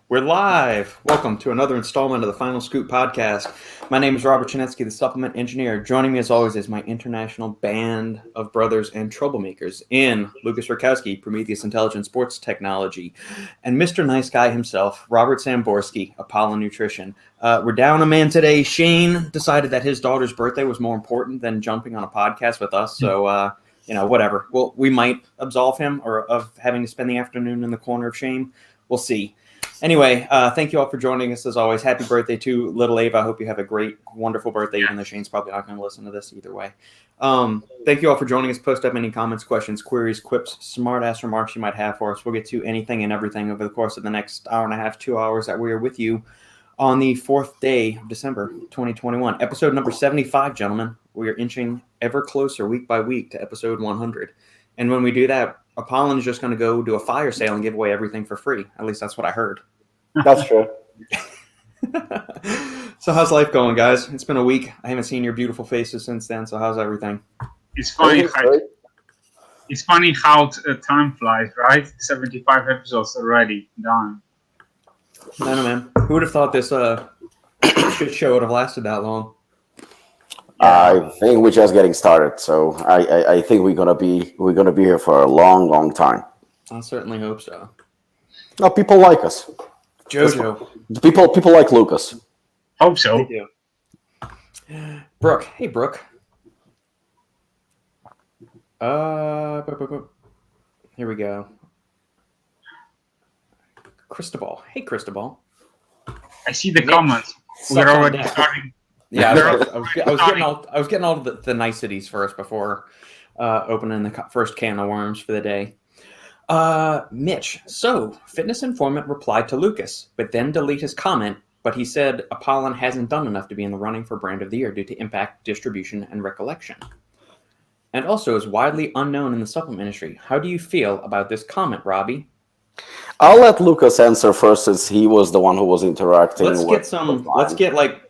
We're live. Welcome to another installment of the Final Scoop podcast. My name is Robert Schinetsky, the supplement engineer. Joining me as always is my international band of brothers and troublemakers in Lukasz, Rytkowski, Prometeus Intelligent Sports Technology, and Mr. Nice Guy himself, Robert Samborsky, Apollon Nutrition. We're down a man today. Shane decided that his daughter's birthday was more important than jumping on a podcast with us, so whatever. Well, we might absolve him of having to spend the afternoon in the corner of shame. We'll see. Anyway, thank you all for joining us as always. Happy birthday to little Ava. I hope you have a great, wonderful birthday, even though Shane's probably not going to listen to this either way. Thank you all for joining us. Post up any comments, questions, queries, quips, smart-ass remarks you might have for us. We'll get to anything and everything over the course of the next hour and a half, 2 hours that we are with you on the 4th day of December, 2021. Episode number 75, gentlemen. We are inching ever closer week by week to episode 100. And when we do that, Apollon is just going to go do a fire sale and give away everything for free. At least that's what I heard. That's true. So how's life going, guys? It's been a week. I haven't seen your beautiful faces since then. So how's everything? It's funny how time flies, right? 75 episodes already done. I know, man. Who would have thought this shit show would have lasted that long? I think we're just getting started, so I think we're gonna be here for a long, long time. I certainly hope so. No, people like us. Jojo. People like Lukasz. Hope so. They do. Brooke. Hey, Brooke. Here we go. Cristobal. Hey, Cristobal. I see the comments. We're already starting. Yeah, I was getting all the niceties first before opening the first can of worms for the day. Mitch. So, Fitness Informant replied to Lukasz, but then delete his comment. But he said Apollon hasn't done enough to be in the running for Brand of the Year due to impact, distribution, and recollection. And also is widely unknown in the supplement industry. How do you feel about this comment, Robbie? I'll let Lukasz answer first, since he was the one who was interacting.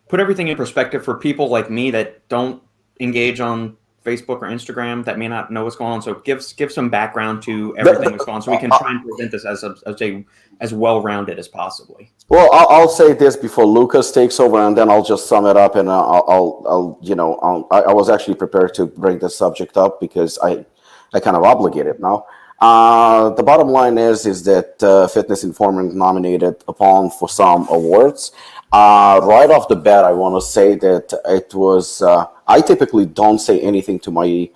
Put everything in perspective for people like me that don't engage on Facebook or Instagram that may not know what's going on. So give some background to everything that's going on, so we can try and present this as well-rounded as possibly. Well, I'll say this before Lukasz takes over, and then I'll just sum it up. And I was actually prepared to bring this subject up because I kind of obligated now. The bottom line is that Fitness Informant nominated Apollon for some awards. Right off the bat, I want to say that it was. I typically don't say anything to my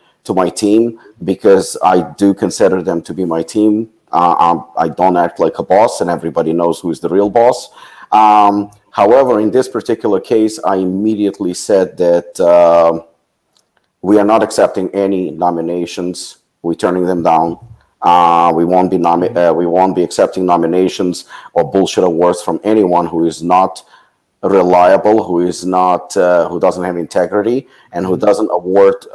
team because I do consider them to be my team. I don't act like a boss, and everybody knows who is the real boss. However, in this particular case, I immediately said that we are not accepting any nominations. We're turning them down. We won't be accepting nominations or bullshit awards from anyone who is not reliable, who doesn't have integrity, and who doesn't award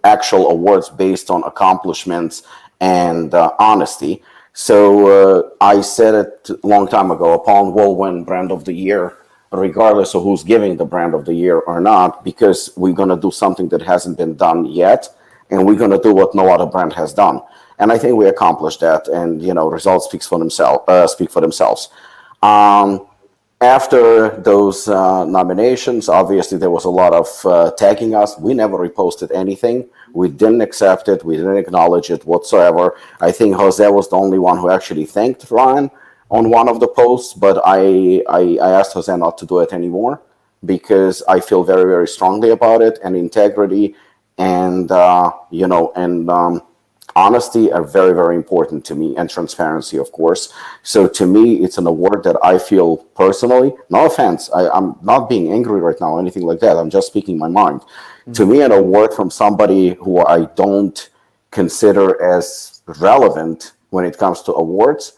actual awards based on accomplishments and honesty. So I said it a long time ago. Apollon will win Brand of the Year, regardless of who's giving the Brand of the Year or not, because we're gonna do something that hasn't been done yet. And we're going to do what no other brand has done. And I think we accomplished that. And, results speak for themselves. After those nominations, obviously there was a lot of tagging us. We never reposted anything. We didn't accept it. We didn't acknowledge it whatsoever. I think Jose was the only one who actually thanked Ryan on one of the posts. But I asked Jose not to do it anymore because I feel very, very strongly about it. And integrity and honesty are very, very important to me, and transparency, of course. So to me, it's an award that I feel personally, no offense, I'm not being angry right now or anything like that, I'm just speaking my mind. Mm-hmm. To me, an award from somebody who I don't consider as relevant when it comes to awards,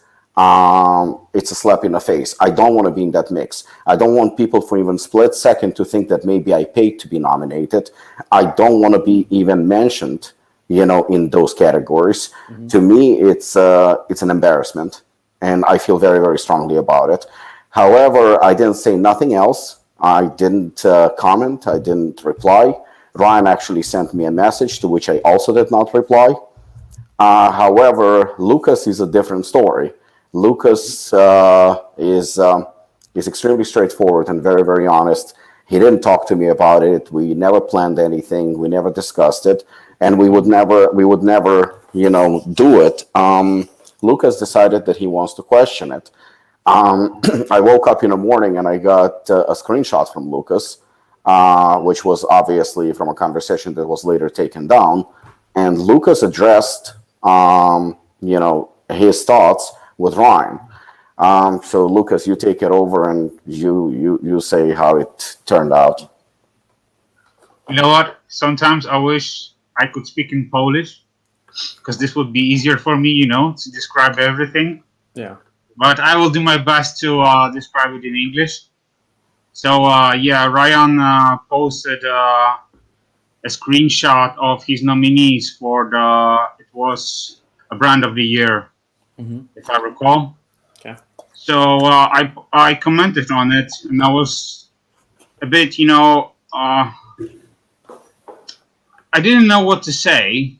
it's a slap in the face. I don't want to be in that mix. I don't want people for even split second to think that maybe I paid to be nominated. I don't want to be even mentioned, in those categories. Mm-hmm. To me, it's an embarrassment, and I feel very, very strongly about it. However, I didn't say nothing else. I didn't comment. I didn't reply. Ryan actually sent me a message to which I also did not reply. However, Lukasz is a different story. Lukasz is extremely straightforward and very, very honest. He didn't talk to me about it. We never planned anything. We never discussed it, and we would never, do it. Lukasz decided that he wants to question it. I woke up in the morning and I got a screenshot from Lukasz, which was obviously from a conversation that was later taken down. And Lukasz addressed, his thoughts with Ryan. So Lukasz, you take it over and you say how it turned out. You know what? Sometimes I wish I could speak in Polish, because this would be easier for me, to describe everything. Yeah. But I will do my best to describe it in English. So, Ryan posted a screenshot of his nominees for it was a brand of the year, if I recall. Okay. So I commented on it, and I was a bit, I didn't know what to say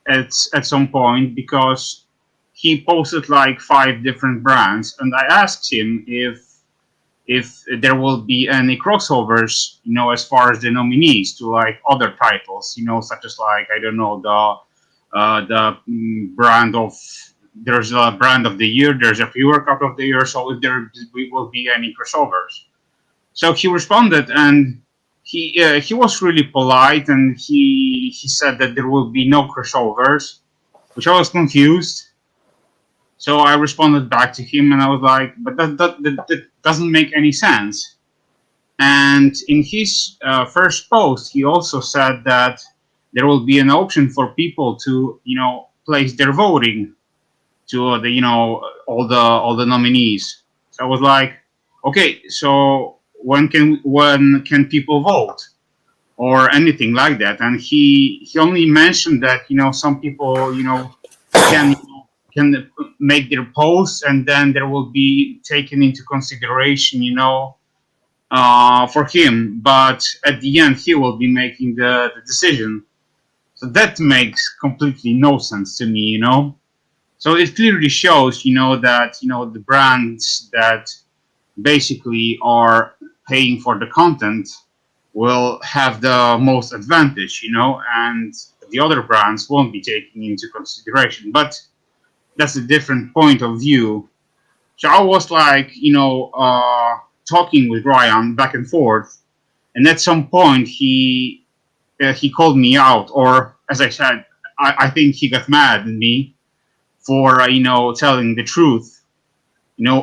at some point, because he posted like 5 different brands, and I asked him if there will be any crossovers, as far as the nominees to like other titles, such as like, I don't know, brand of, there's a brand of the year, there's a pre-workout of the year, so if there will be any crossovers. So he responded, and he was really polite, and he said that there will be no crossovers, which I was confused. So I responded back to him, and I was like, but that doesn't make any sense. And in his first post, he also said that there will be an option for people to, place their voting to all the nominees. So I was like, okay, so when can people vote or anything like that? And he only mentioned that some people can make their posts, and then there will be taken into consideration, for him. But at the end, he will be making the decision. So that makes completely no sense to me, So it clearly shows, that, the brands that basically are paying for the content will have the most advantage, and the other brands won't be taken into consideration. But that's a different point of view. So I was like, talking with Ryan back and forth, and at some point he called me out, or as I said, I think he got mad at me for telling the truth,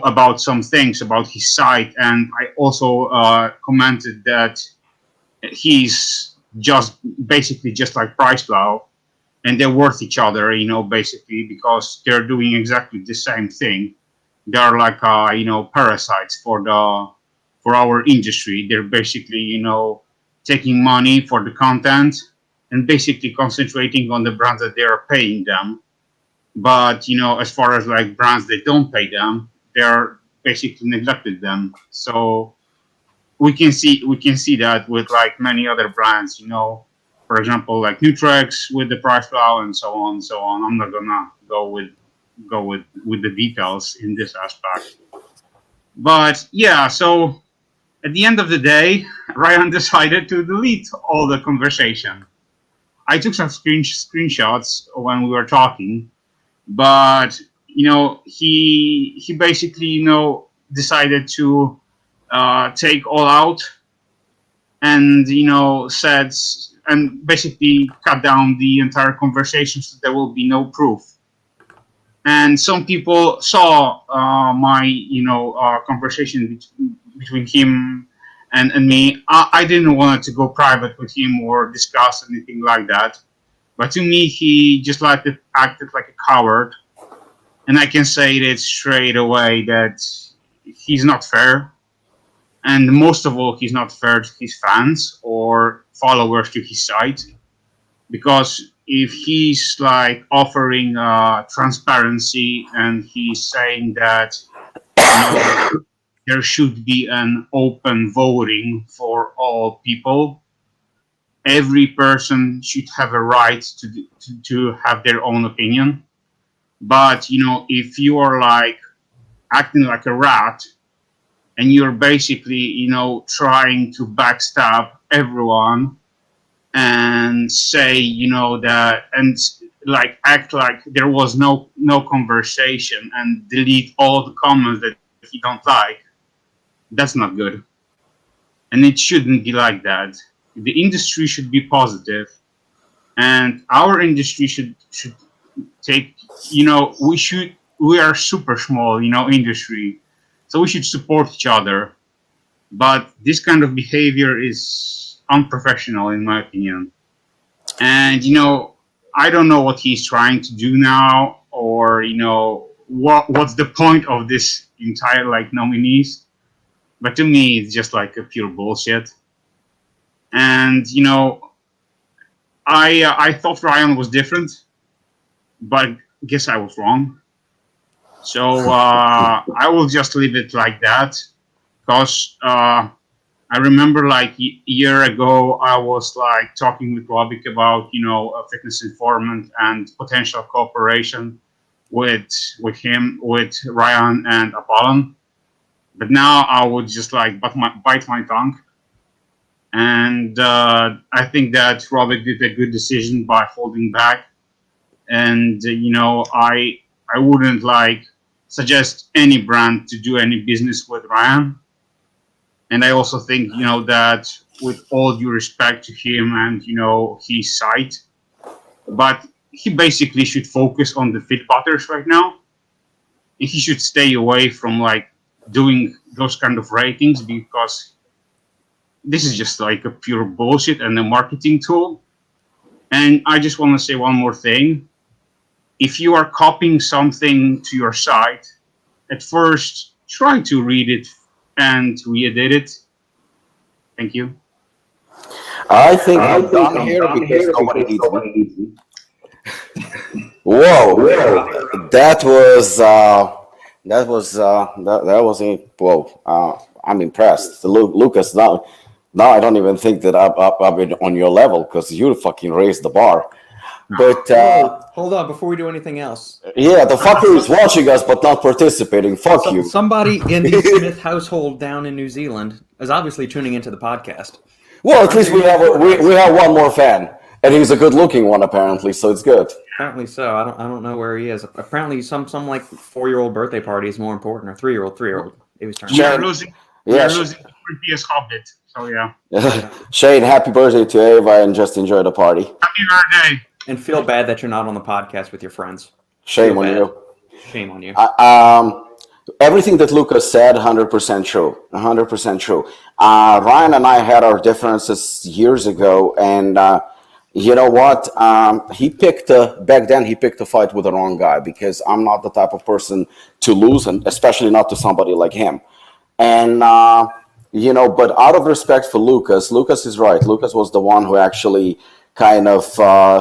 about some things about his site, and I also commented that he's basically just like PriceFlow, and they're worth each other, basically, because they're doing exactly the same thing. They're like, parasites for our industry. They're basically, taking money for the content and basically concentrating on the brands that they are paying them. But, as far as like brands that don't pay them, they're basically neglected them. So we can see that with like many other brands, for example, like Nutrition with the PriceFlow and so on and so on. I'm not gonna go with the details in this aspect. But yeah, so at the end of the day, Ryan decided to delete all the conversation. I took some screenshots when we were talking, but he basically decided to take all out, and said, and basically cut down the entire conversation so there will be no proof. And some people saw my conversation between him and me. I didn't want to go private with him or discuss anything like that, but to me he just acted like a coward, and I can say it straight away that he's not fair. And most of all, he's not fair to his fans or followers to his site, because if he's like offering transparency and he's saying that there should be an open voting for all people, every person should have a right to have their own opinion. But if you are like acting like a rat, and you're basically, trying to backstab everyone and say, that, and like act like there was no conversation and delete all the comments that you don't like. That's not good. And it shouldn't be like that. The industry should be positive, and our industry should take, we are super small, industry, so we should support each other. But this kind of behavior is unprofessional, in my opinion. And I don't know what he's trying to do now, or what's the point of this entire like nominees. But to me, it's just like a pure bullshit. And I thought Ryan was different, but guess I was wrong. So I will just leave it like that, because I remember like a year ago I was like talking with Robic about a fitness informant and potential cooperation with him, with Ryan and Apollon. But now I would just like bite my tongue. And I think that Robic did a good decision by holding back. And I wouldn't like suggest any brand to do any business with Ryan. And I also think that, with all due respect to him and his site, but he basically should focus on the fit butters right now. And he should stay away from like doing those kind of ratings, because this is just like a pure bullshit and a marketing tool. And I just want to say one more thing. If you are copying something to your site, at first try to read it and re-edit it. Thank you. I think I'm done here because nobody needs me. Whoa, that was a whoa. I'm impressed. Lukasz, now I don't even think that I'm on your level, because you fucking raised the bar. But hold on, before we do anything else. Yeah, the fucker is watching us but not participating. Fuck you. Somebody in the Smith household down in New Zealand is obviously tuning into the podcast. Well, at least we have one more fan, and he's a good-looking one apparently, so it's good. Apparently so. I don't know where he is. Apparently, some like 4-year-old birthday party is more important, or 3-year-old. It was turned. We are losing Prometeus Hobbit. So yeah. Shane, happy birthday to Ava, and just enjoy the party. Happy birthday. And feel bad that you're not on the podcast with your friends. Shame on you. Shame on you. Everything that Lukasz said, 100% true. 100% true. Ryan and I had our differences years ago, and you know what? Back then he picked a fight with the wrong guy, because I'm not the type of person to lose, and especially not to somebody like him. And but out of respect for Lukasz is right. Lukasz was the one who actually kind of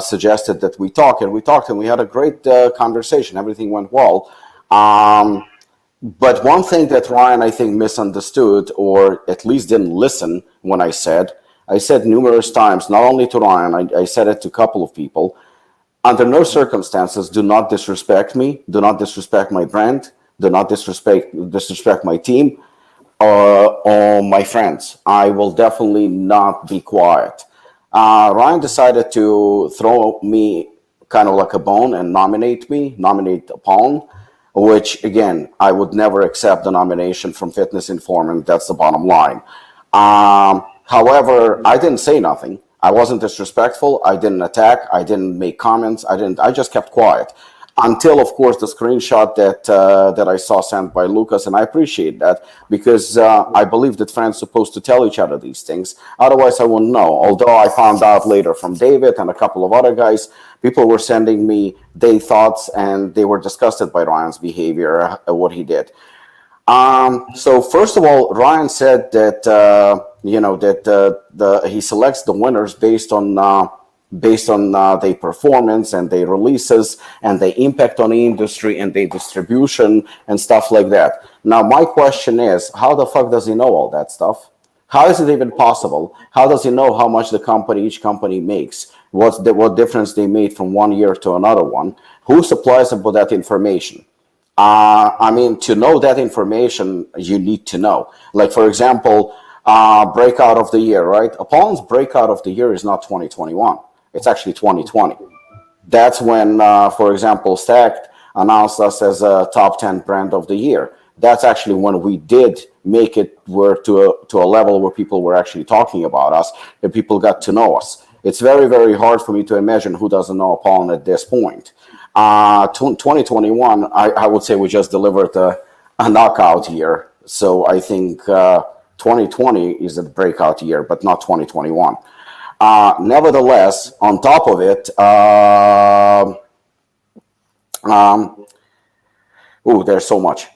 suggested that we talk, and we had a great conversation. Everything went well. But one thing that Ryan, I think, misunderstood, or at least didn't listen when I said numerous times, not only to Ryan, I said it to a couple of people: under no circumstances, do not disrespect me, do not disrespect my brand, do not disrespect my team or my friends. I will definitely not be quiet. Ryan decided to throw me kind of like a bone and nominate Apollon, which, again, I would never accept the nomination from Fitness Informant. That's the bottom line. However, I didn't say nothing. I wasn't disrespectful. I didn't attack. I didn't make comments. I just kept quiet. Until, of course, the screenshot that I saw sent by Lukasz, and I appreciate that, because I believe that friends are supposed to tell each other these things. Otherwise, I wouldn't know. Although I found out later from David and a couple of other guys, people were sending me their thoughts, and they were disgusted by Ryan's behavior, what he did. So first of all, Ryan said that he selects the winners based on their performance and their releases and their impact on the industry and their distribution and stuff like that. Now, my question is, how the fuck does he know all that stuff? How is it even possible? How does he know how much each company makes? What difference they made from one year to another one? Who supplies him with that information? I mean, to know that information, you need to know. Like, for example, breakout of the year, right? Apollon's breakout of the year is not 2021. It's actually 2020. That's when, for example, Stacked announced us as a top 10 brand of the year. That's actually when we did make it to a level where people were actually talking about us and people got to know us. It's very, very hard for me to imagine who doesn't know Apollon at this point. 2021, I would say we just delivered a knockout year. So I think 2020 is a breakout year, but not 2021. Nevertheless, on top of it, there's so much.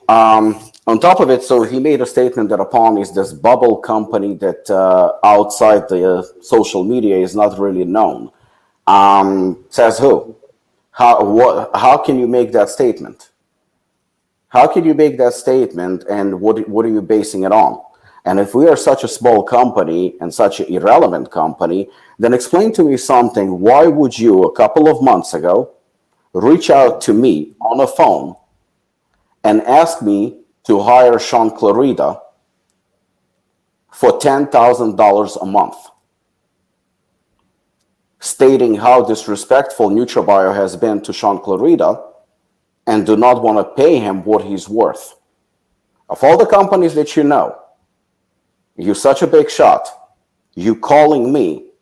On top of it, so he made a statement that Apollon is this bubble company that outside the social media is not really known. Says who? How can you make that statement? How can you make that statement, and what are you basing it on? And if we are such a small company and such an irrelevant company, then explain to me something. Why would you, a couple of months ago, reach out to me on a phone and ask me to hire Sean Clarida for $10,000 a month, stating how disrespectful NutraBio has been to Sean Clarida and do not want to pay him what he's worth? Of all the companies that you know, you're such a big shot, you calling me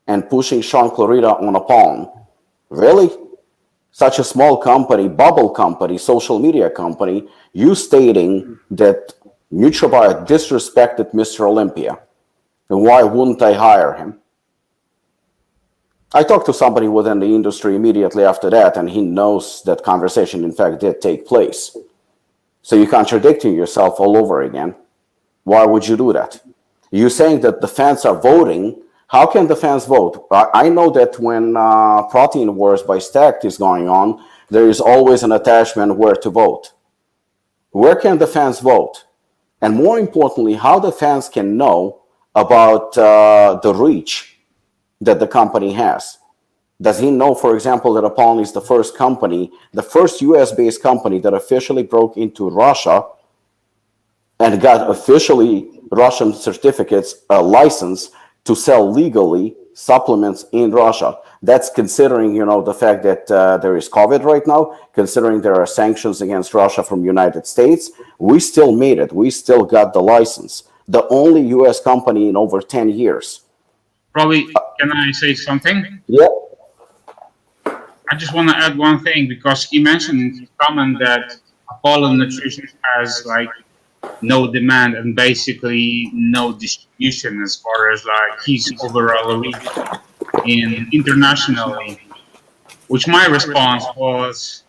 and pushing Sean Clarida on Apollon. Really? Such a small company, bubble company, social media company, you stating that NutraBio disrespected Mr. Olympia. And why wouldn't I hire him? I talked to somebody within the industry immediately after that, and he knows that conversation, in fact, did take place. So you're contradicting yourself all over again. Why would you do that? You're saying that the fans are voting. How can the fans vote? I know that when Protein Wars by Stacked is going on, there is always an attachment where to vote. Where can the fans vote? And more importantly, how the fans can know about the reach that the company has. Does he know, for example, that Apollon is the first company, the first US-based company that officially broke into Russia and got officially Russian certificates, a license to sell legally supplements in Russia? That's considering, the fact that there is COVID right now, considering there are sanctions against Russia from United States. We still made it. We still got the license. The only US company in over 10 years. Probably, can I say something? Yeah. I just want to add one thing, because he mentioned in his comment that Apollon Nutrition has no demand and basically no distribution as far as his overall reach internationally. Which my response was,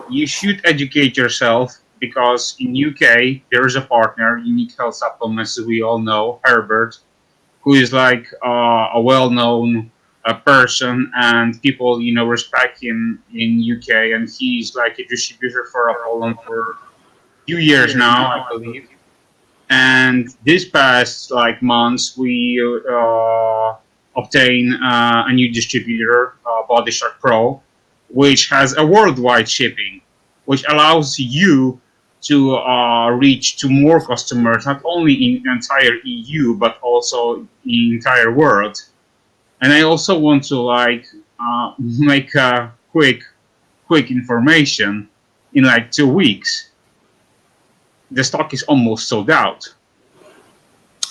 you should educate yourself, because in UK there is a partner, Unique Health Supplements, as we all know, Herbert, who is a well-known person, and people respect him in UK, and he's a distributor for Apollon for a few years now, I believe. And this past months, we obtained a new distributor, Body Shark Pro, which has a worldwide shipping, which allows you to reach to more customers, not only in the entire EU, but also in the entire world. And I also want to make a quick information. In 2 weeks, the stock is almost sold out.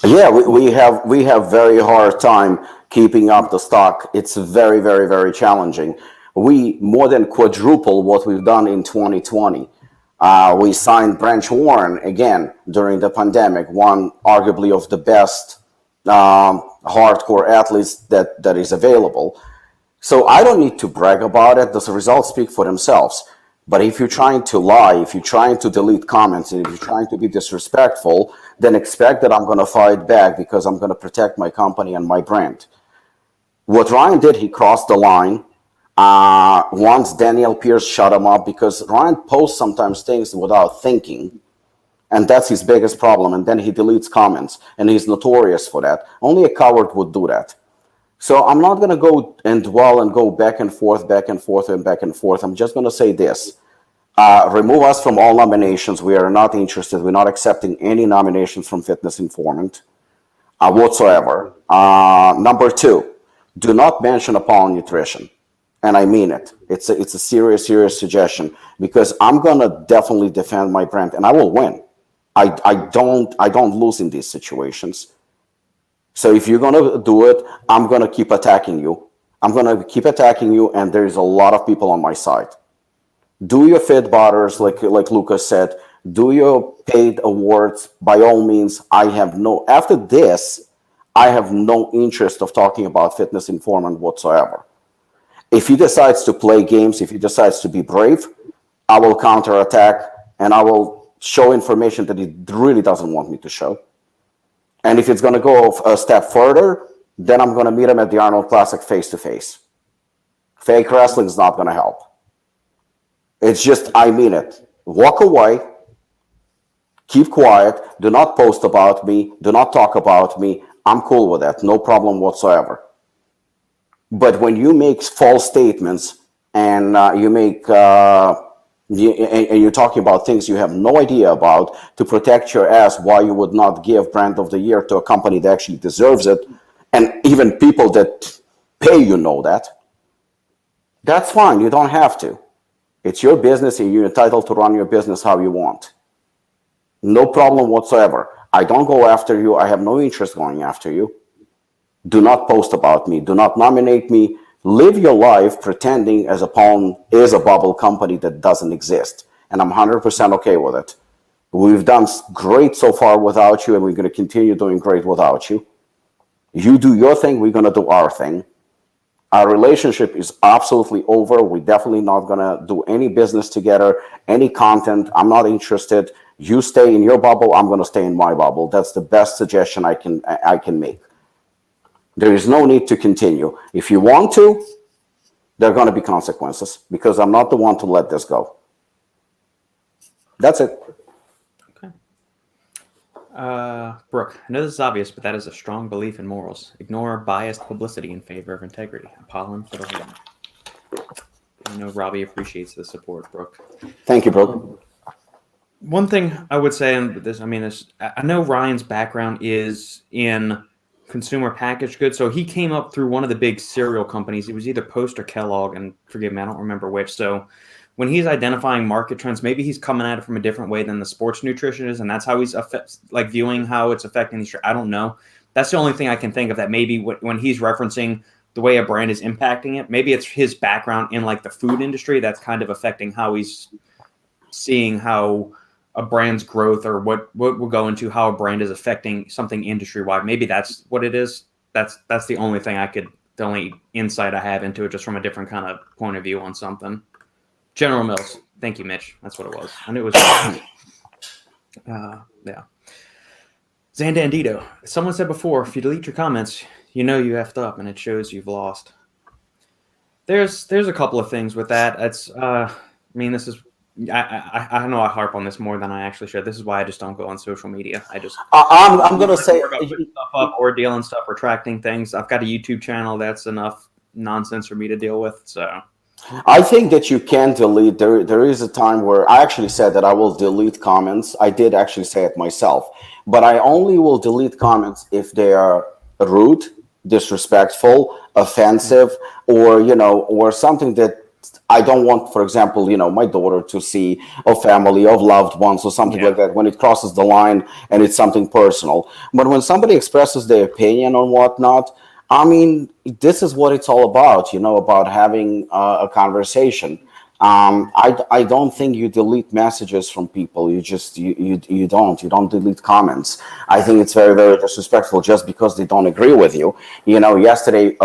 Yeah, we have very hard time keeping up the stock. It's very, very, very challenging. We more than quadruple what we've done in 2020. We signed Branch Warren again during the pandemic, one arguably of the best hardcore athletes that is available. So I don't need to brag about it. The results speak for themselves. But if you're trying to lie, if you're trying to delete comments, and if you're trying to be disrespectful, then expect that I'm going to fight back, because I'm going to protect my company and my brand. What Ryan did, he crossed the line. Once Daniel Pierce shut him up, because Ryan posts sometimes things without thinking, and that's his biggest problem. And then he deletes comments, and he's notorious for that. Only a coward would do that. So I'm not going to go and dwell and go back and forth. I'm just going to say this. Remove us from all nominations. We are not interested. We're not accepting any nominations from Fitness Informant whatsoever. Number two, do not mention Apollon Nutrition. And I mean it. It's a serious suggestion, because I'm gonna definitely defend my brand, and I will win. I don't lose in these situations. So if you're gonna do it, I'm gonna keep attacking you. And there's a lot of people on my side. Do your fit butters, like Lukasz said. Do your paid awards by all means. After this, I have no interest of talking about Fitness Informant whatsoever. If he decides to play games, if he decides to be brave, I will counterattack, and I will show information that he really doesn't want me to show. And if it's going to go a step further, then I'm going to meet him at the Arnold Classic face-to-face. Fake wrestling is not going to help. It's just, I mean it. Walk away. Keep quiet. Do not post about me. Do not talk about me. I'm cool with that. No problem whatsoever. But when you make false statements and you're talking about things you have no idea about to protect your ass, why you would not give Brand of the Year to a company that actually deserves it, and even people that pay you know that, that's fine. You don't have to. It's your business, and you're entitled to run your business how you want. No problem whatsoever. I don't go after you. I have no interest going after you. Do not post about me. Do not nominate me. Live your life pretending as Apollon is a bubble company that doesn't exist. And I'm 100% okay with it. We've done great so far without you, and we're going to continue doing great without you. You do your thing. We're going to do our thing. Our relationship is absolutely over. We're definitely not going to do any business together, any content. I'm not interested. You stay in your bubble. I'm going to stay in my bubble. That's the best suggestion I can make. There is no need to continue. If you want to, there are going to be consequences, because I'm not the one to let this go. That's it. Okay. Brooke, I know this is obvious, but that is a strong belief in morals. Ignore biased publicity in favor of integrity. Apollon for the win. I know Robbie appreciates the support, Brooke. Thank you, Brooke. One thing I would say, and this, I know Ryan's background is in consumer packaged goods, so he came up through one of the big cereal companies. It was either Post or Kellogg, and forgive me, I don't remember which. So when he's identifying market trends, maybe he's coming at it from a different way than the sports nutrition is, and that's how he's viewing how it's affecting these. I don't know. That's the only thing I can think of that maybe when he's referencing the way a brand is impacting it, maybe it's his background in like the food industry that's kind of affecting how he's seeing how a brand's growth, or what will go into how a brand is affecting something industry-wide. Maybe that's what it is. That's the only thing the only insight I have into it, just from a different kind of point of view on something. General Mills. Thank you, Mitch. That's what it was. I knew it was. Yeah. Zandandito. Someone said before, if you delete your comments, you know you effed up, and it shows you've lost. There's a couple of things with that. It's this is. I know I harp on this more than I actually should. This is why I just don't go on social media. I'm going to say about putting stuff up or dealing stuff, retracting things. I've got a YouTube channel that's enough nonsense for me to deal with. So I think that you can delete. There is a time where I actually said that I will delete comments. I did actually say it myself, but I only will delete comments if they are rude, disrespectful, offensive, or something that I don't want, for example, my daughter to see, or family, of loved ones, or something like that, when it crosses the line and it's something personal. But when somebody expresses their opinion or whatnot, this is what it's all about, about having a conversation. I don't think you delete messages from people. You just, you don't delete comments. I think it's very, very disrespectful just because they don't agree with you. Yesterday,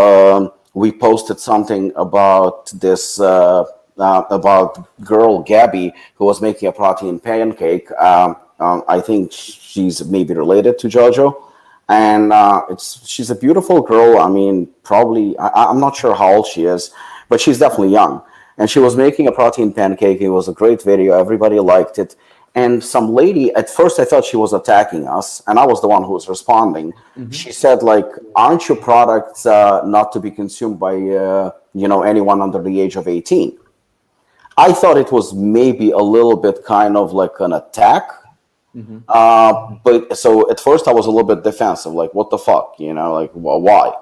we posted something about this, about girl Gabby, who was making a protein pancake. I think she's maybe related to JoJo. And she's a beautiful girl. Probably, I'm not sure how old she is, but she's definitely young. And she was making a protein pancake. It was a great video. Everybody liked it. And some lady, at first I thought she was attacking us, and I was the one who was responding. Mm-hmm. She said, aren't your products not to be consumed by, anyone under the age of 18? I thought it was maybe a little bit kind of like an attack. Mm-hmm. But so at first I was a little bit defensive, like, what the fuck, like, well, why?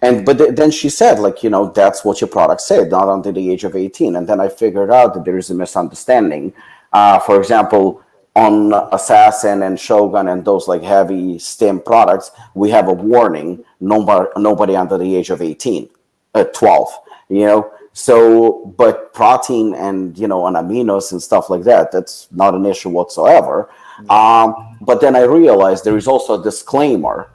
Then she said, like, that's what your product said, not under the age of 18. And then I figured out that there is a misunderstanding. For example, on Assassin and Shogun and those like heavy Stim products, we have a warning: nobody under the age of 18, 12. So, but protein and on aminos and stuff like that, that's not an issue whatsoever. But then I realized there is also a disclaimer.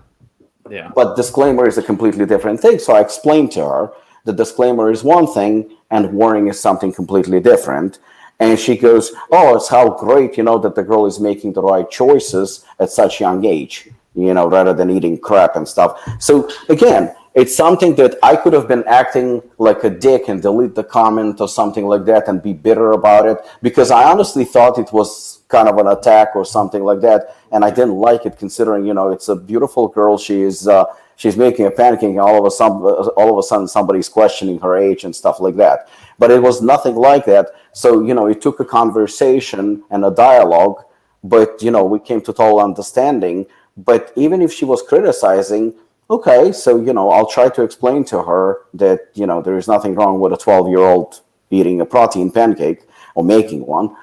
Yeah. But disclaimer is a completely different thing. So I explained to her the disclaimer is one thing and warning is something completely different. And she goes, "Oh, it's how great, that the girl is making the right choices at such young age, rather than eating crap and stuff." So again, it's something that I could have been acting like a dick and delete the comment or something like that and be bitter about it, because I honestly thought it was kind of an attack or something like that. And I didn't like it, considering, it's a beautiful girl. She's making a pancake, and all of a sudden somebody's questioning her age and stuff like that. But it was nothing like that. So, it took a conversation and a dialogue, but, we came to total understanding. But even if she was criticizing, okay, so, I'll try to explain to her that, there is nothing wrong with a 12-year-old eating a protein pancake or making one,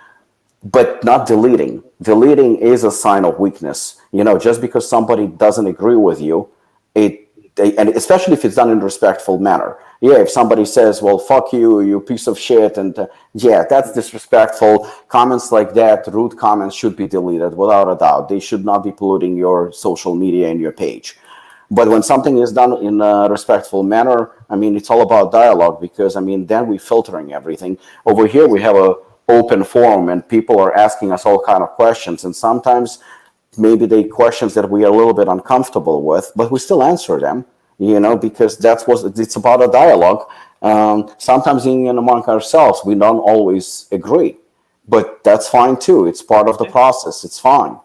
but not deleting. Deleting is a sign of weakness. Just because somebody doesn't agree with you, and especially if it's done in a respectful manner. Yeah, if somebody says, "Well, fuck you, you piece of shit," and yeah, that's disrespectful. Comments like that, rude comments, should be deleted without a doubt. They should not be polluting your social media and your page. But when something is done in a respectful manner, it's all about dialogue, because, then we're filtering everything. Over here, we have a open forum, and people are asking us all kind of questions, and sometimes maybe they questions that we are a little bit uncomfortable with, but we still answer them, because that's what it's about, a dialogue. Sometimes in and among ourselves, we don't always agree, but that's fine too. It's part of the process. It's fine.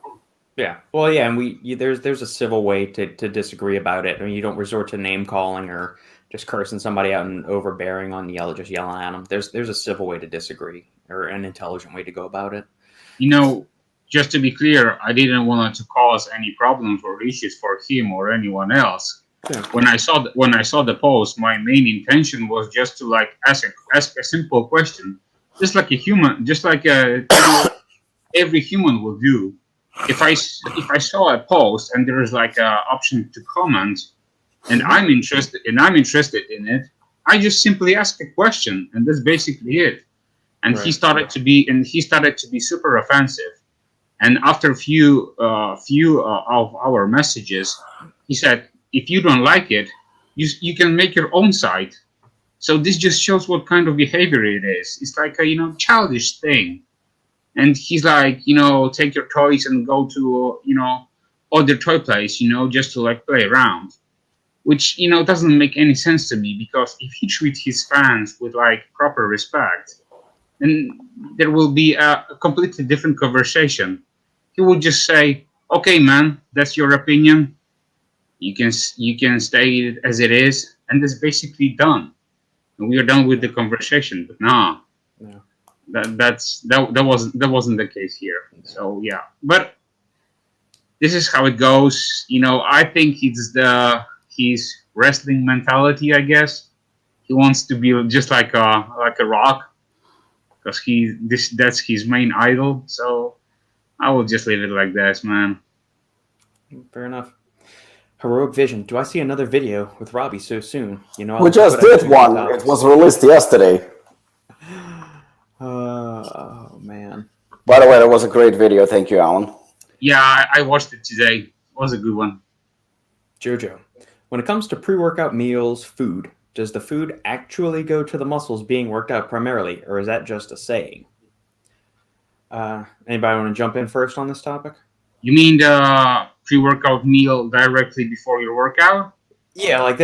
Yeah. Well, yeah, and there's a civil way to disagree about it. You don't resort to name calling or just cursing somebody out and overbearing on just yelling at them. There's a civil way to disagree, or an intelligent way to go about it. Just to be clear, I didn't want to cause any problems or issues for him or anyone else. Yeah. When I saw the post, my main intention was just to ask a simple question, just like a human, just like every human will do. If I saw a post and there is an option to comment, and I'm interested in it, I just simply ask a question, and that's basically it. And right. He started to be super offensive. And after a few of our messages, he said, "If you don't like it, you can make your own site." So this just shows what kind of behavior it is. It's like a childish thing. And he's like, take your toys and go to other toy place, just to play around, which doesn't make any sense to me, because if he treats his fans with proper respect, then there will be a completely different conversation. He would just say, "Okay, man, that's your opinion. You can stay it as it is," and that's basically done. And we are done with the conversation. But no. That wasn't the case here. So yeah, but this is how it goes. I think it's his wrestling mentality. I guess he wants to be just like a Rock, because that's his main idol. So I will just leave it like this, man. Fair enough. Heroic Vision. Do I see another video with Robbie so soon? We just did one. It was released yesterday. Oh, man. By the way, that was a great video. Thank you, Alan. Yeah, I watched it today. It was a good one. Jojo, when it comes to pre-workout meals, food, does the food actually go to the muscles being worked out primarily, or is that just a saying? Anybody want to jump in first on this topic? You mean the pre-workout meal directly before your workout? Yeah,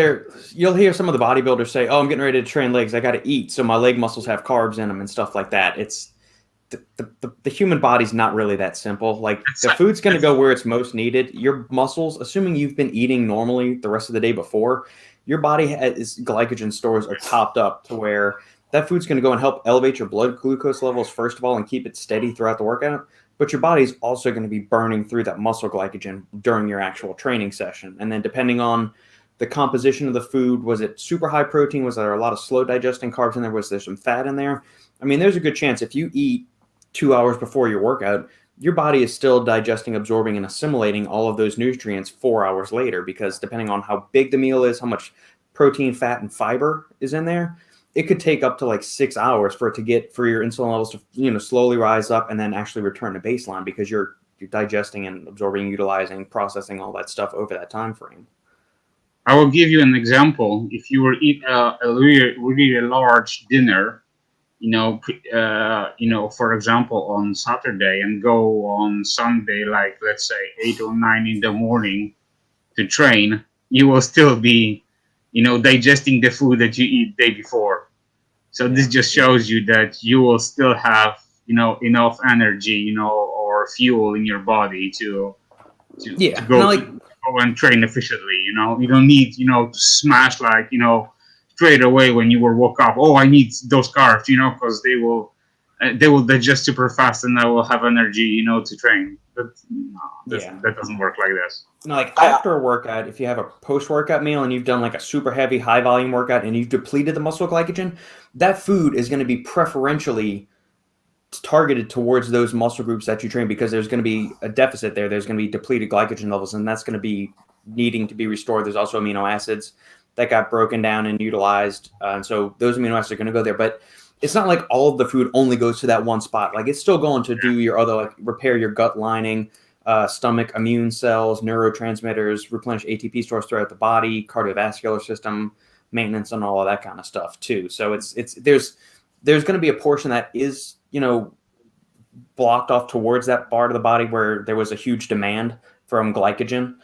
you'll hear some of the bodybuilders say, "Oh, I'm getting ready to train legs. I got to eat, so my leg muscles have carbs in them," and stuff like that. It's the human body's not really that simple. The food's going to go where it's most needed. Your muscles, assuming you've been eating normally the rest of the day before, your body glycogen stores are topped up to where that food's going to go and help elevate your blood glucose levels, first of all, and keep it steady throughout the workout. But your body's also going to be burning through that muscle glycogen during your actual training session. And then depending on the composition of the food, was it super high protein? Was there a lot of slow digesting carbs in there? Was there some fat in there? I mean, there's a good chance if you eat 2 hours before your workout, your body is still digesting, absorbing, and assimilating all of those nutrients 4 hours later, because depending on how big the meal is, how much protein, fat, and fiber is in there, it could take up to like 6 hours for your insulin levels to, slowly rise up and then actually return to baseline, because you're digesting and absorbing, utilizing, processing all that stuff over that time frame. I will give you an example. If you were eat a really large dinner, for example, on Saturday, and go on Sunday, like let's say 8 or 9 in the morning to train, you will still be, digesting the food that you eat the day before. So this just shows you that you will still have, enough energy, or fuel in your body to go and train efficiently. You don't need, to smash like, straight away when you woke up. Oh, I need those carbs, because they will digest super fast and I will have energy, to train. But that doesn't work like this. Like after a workout, if you have a post-workout meal and you've done like a super heavy, high-volume workout and you've depleted the muscle glycogen, that food is going to be preferentially targeted towards those muscle groups that you train, because there's going to be a deficit there. There's going to be depleted glycogen levels, and that's going to be needing to be restored. There's also amino acids that got broken down and utilized. And so those amino acids are going to go there. But it's not like all of the food only goes to that one spot. Like it's still going to do your other, like repair your gut lining, stomach, immune cells, neurotransmitters, replenish ATP stores throughout the body, cardiovascular system, maintenance, and all of that kind of stuff too. So there's going to be a portion that is, blocked off towards that part of the body where there was a huge demand from glycogen.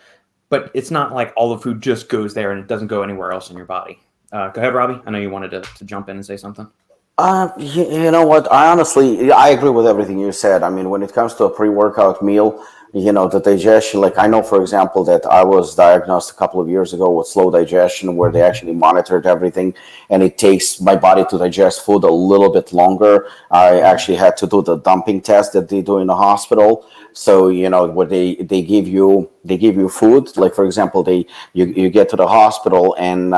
But it's not like all the food just goes there and it doesn't go anywhere else in your body. Go ahead, Robbie. I know you wanted to jump in and say something. You know what? I agree with everything you said. I mean, when it comes to a pre-workout meal, the digestion, like I know, for example, that I was diagnosed a couple of years ago with slow digestion, where they actually monitored everything, and it takes my body to digest food a little bit longer. I actually had to do the dumping test that they do in the hospital. So, where they give you food, like for example, you get to the hospital and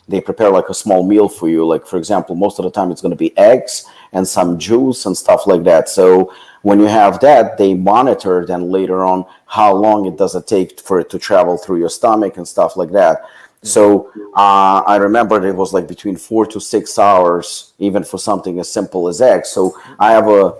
they prepare like a small meal for you. Like for example, most of the time it's going to be eggs and some juice and stuff like that. So when you have that, they monitor then later on how long it does take for it to travel through your stomach and stuff like that. So I remember it was like between 4 to 6 hours, even for something as simple as eggs. So I have a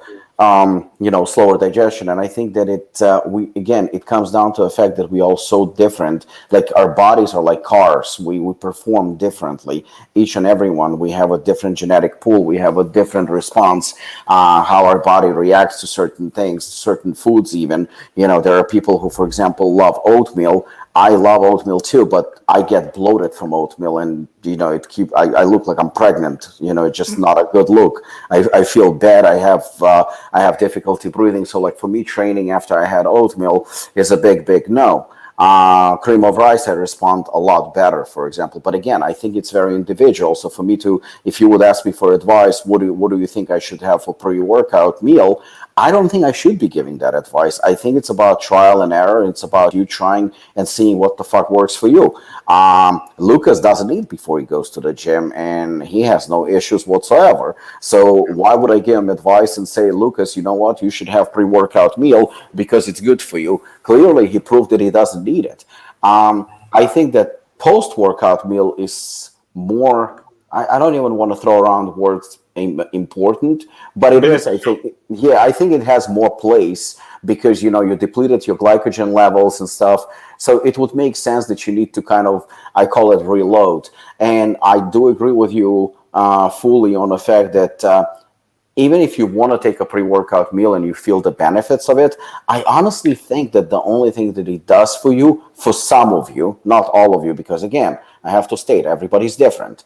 slower digestion, and I think that it comes down to the fact that we all so different. Like our bodies are like cars. We perform differently. Each and every one. We have a different genetic pool. We have a different response. How our body reacts to certain things, certain foods. Even there are people who, for example, love oatmeal. I love oatmeal too, but I get bloated from oatmeal, and I look like I'm pregnant. It's just not a good look. I feel bad. I have difficulty breathing. So like for me, training after I had oatmeal is a big no. Cream of rice, I respond a lot better, for example. But again, I think it's very individual. So for me if you would ask me for advice, what do you think I should have for pre-workout meal? I don't think I should be giving that advice. I think it's about trial and error. It's about you trying and seeing what the fuck works for you. Lukasz doesn't eat before he goes to the gym, and he has no issues whatsoever. So why would I give him advice and say, Lukasz, you know what? You should have pre-workout meal because it's good for you. Clearly, he proved that he doesn't need it. I think that post-workout meal is more... I don't even want to throw around words important, but it is. I think it has more place because you depleted your glycogen levels and stuff. So it would make sense that you need to kind of, I call it reload. And I do agree with you fully on the fact that even if you want to take a pre-workout meal and you feel the benefits of it, I honestly think that the only thing that it does for you, for some of you, not all of you, because again, I have to state everybody's different,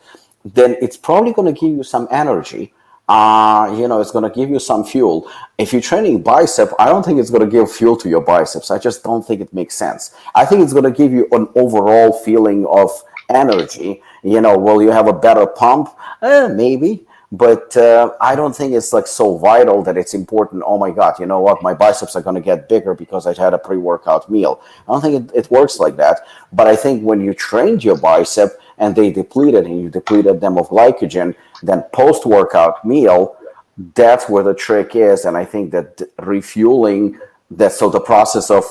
then it's probably going to give you some energy. It's going to give you some fuel. If you're training bicep, I don't think it's going to give fuel to your biceps. I just don't think it makes sense. I think it's going to give you an overall feeling of energy. Will you have a better pump? Maybe. but I don't think it's like so vital that it's important. Oh my God, you know what? My biceps are going to get bigger because I had a pre-workout meal. I don't think it works like that. But I think when you trained your bicep and they depleted and you depleted them of glycogen, then post-workout meal, that's where the trick is. And I think that refueling that, so the process of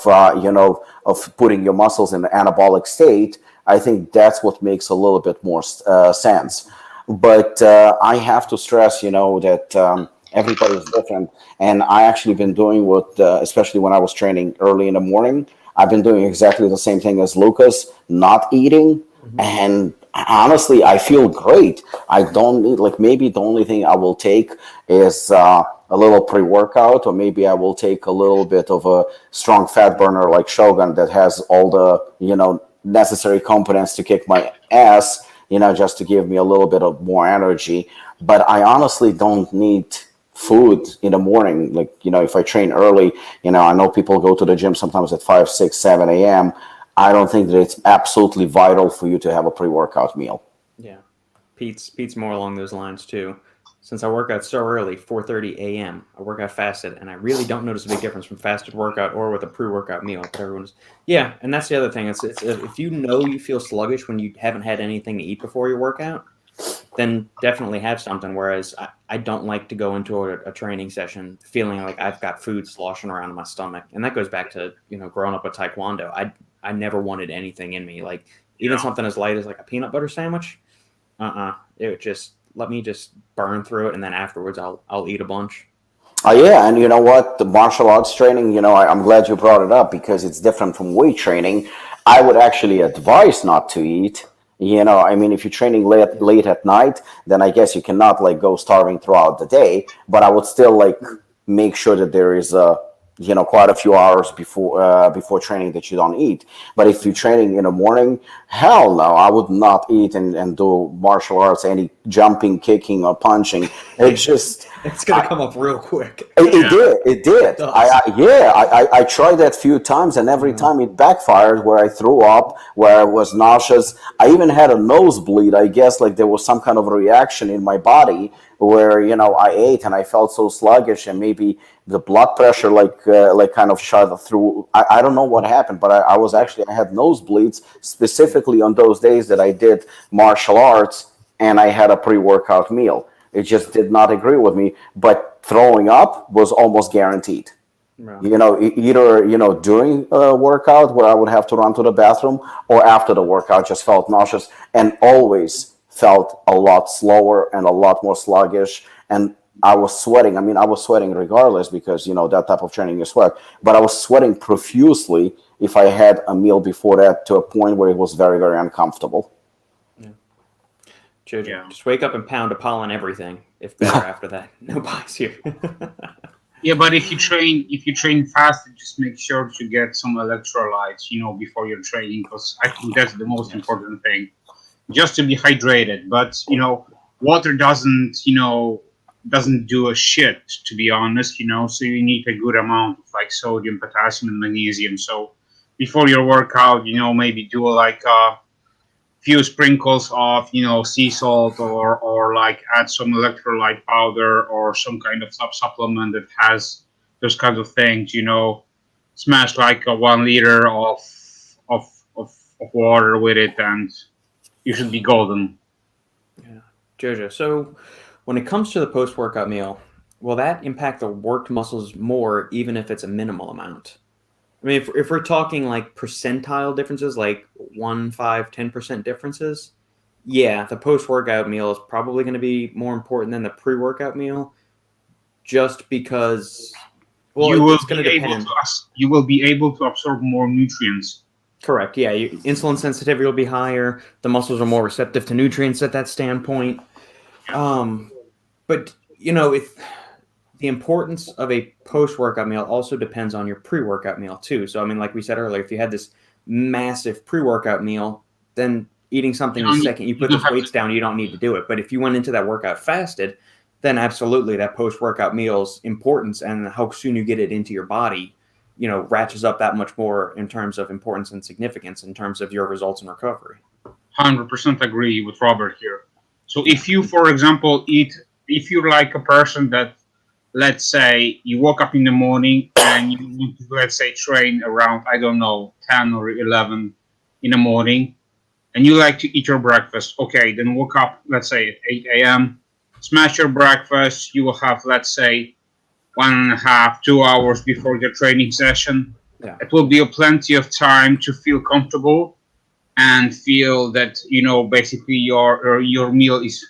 of putting your muscles in the anabolic state, I think that's what makes a little bit more sense. But I have to stress, that everybody is different. And I actually been doing what, especially when I was training early in the morning, I've been doing exactly the same thing as Lukasz, not eating. And honestly, I feel great. I don't need, like, maybe the only thing I will take is a little pre-workout, or maybe I will take a little bit of a strong fat burner like Shogun that has all the, necessary components to kick my ass, just to give me a little bit of more energy. But I honestly don't need food in the morning. Like, if I train early, I know people go to the gym sometimes at 5, 6, 7 a.m. I don't think that it's absolutely vital for you to have a pre-workout meal. Yeah. Pete's more along those lines too. Since I work out so early, 4:30 a.m., I work out fasted, and I really don't notice a big difference from fasted workout or with a pre-workout meal. But everyone's, yeah, and that's the other thing. It's if you feel sluggish when you haven't had anything to eat before your workout, then definitely have something. Whereas I don't like to go into a training session feeling like I've got food sloshing around in my stomach. And that goes back to, growing up with Taekwondo. I never wanted anything in me. Like, even something as light as like a peanut butter sandwich, it would just let me just burn through it, and then afterwards I'll eat a bunch. Yeah, and you know what? The martial arts training, I'm glad you brought it up because it's different from weight training. I would actually advise not to eat. I mean, if you're training late at night, then I guess you cannot like go starving throughout the day. But I would still like make sure that there is quite a few hours before training that you don't eat. But if you're training in the morning, hell no, I would not eat and do martial arts, any jumping, kicking, or punching. It's gonna come up real quick. It did. I tried that a few times, and every time it backfired. Where I threw up, where I was nauseous. I even had a nosebleed. I guess like there was some kind of a reaction in my body where I ate and I felt so sluggish, and maybe the blood pressure like kind of shot through. I don't know what happened, but I had nosebleeds specifically on those days that I did martial arts and I had a pre-workout meal. It just did not agree with me, but throwing up was almost guaranteed. Right. Either during a workout where I would have to run to the bathroom, or after the workout, just felt nauseous and always felt a lot slower and a lot more sluggish. And I was sweating. I mean, I was sweating regardless because, that type of training you sweat. But I was sweating profusely if I had a meal before that, to a point where it was very, very uncomfortable. Yeah. Jojo, just wake up and pound Apollon everything. If better after that. No buys here. Yeah, but if you train fast, just make sure to get some electrolytes, before your training, because I think that's the most important thing. Just to be hydrated. But, water doesn't do a shit, to be honest, so you need a good amount of like sodium, potassium, and magnesium. So before your workout, maybe do like a few sprinkles of, sea salt, or like add some electrolyte powder or some kind of supplement that has those kinds of things, smash like a 1 liter of water with it, and you should be golden. Yeah. Jojo, so when it comes to the post-workout meal, will that impact the worked muscles more, even if it's a minimal amount? I mean, if we're talking like percentile differences, like 1, 5, 10% differences, yeah, the post-workout meal is probably going to be more important than the pre-workout meal, just because, you will be able to absorb more nutrients. Correct. Yeah, insulin sensitivity will be higher. The muscles are more receptive to nutrients at that standpoint. But if the importance of a post-workout meal also depends on your pre-workout meal too. So I mean, like we said earlier, if you had this massive pre-workout meal, then eating something the second you put those weights down, you don't need to do it. But if you went into that workout fasted, then absolutely that post-workout meal's importance and how soon you get it into your body, ratchets up that much more in terms of importance and significance in terms of your results in recovery. 100% agree with Robert here. So if you, for example, eat if you're like a person that, let's say, you woke up in the morning and you want to, let's say, train around, I don't know, 10 or 11 in the morning, and you like to eat your breakfast, okay, then woke up, let's say, at 8 a.m., smash your breakfast, you will have, let's say, 1.5, 2 hours before your training session. Yeah. It will be a plenty of time to feel comfortable and feel that, basically your meal is,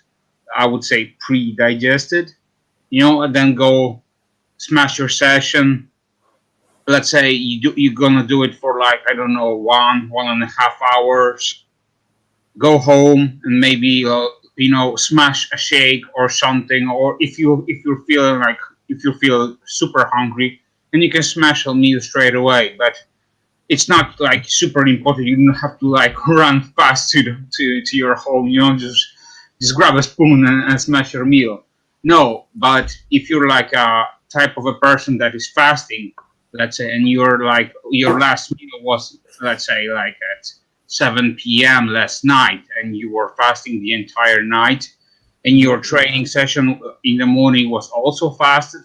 I would say, pre-digested, and then go smash your session. Let's say you're gonna do it for like, I don't know, 1.5 hours. Go home and maybe smash a shake or something. Or if you're feeling like, if you feel super hungry, then you can smash a meal straight away. But it's not like super important. You don't have to like run fast to your home. Just grab a spoon and smash your meal. No, but if you're like a type of a person that is fasting, let's say, and you're like, your last meal was, let's say, like at 7 p.m. last night, and you were fasting the entire night, and your training session in the morning was also fasted,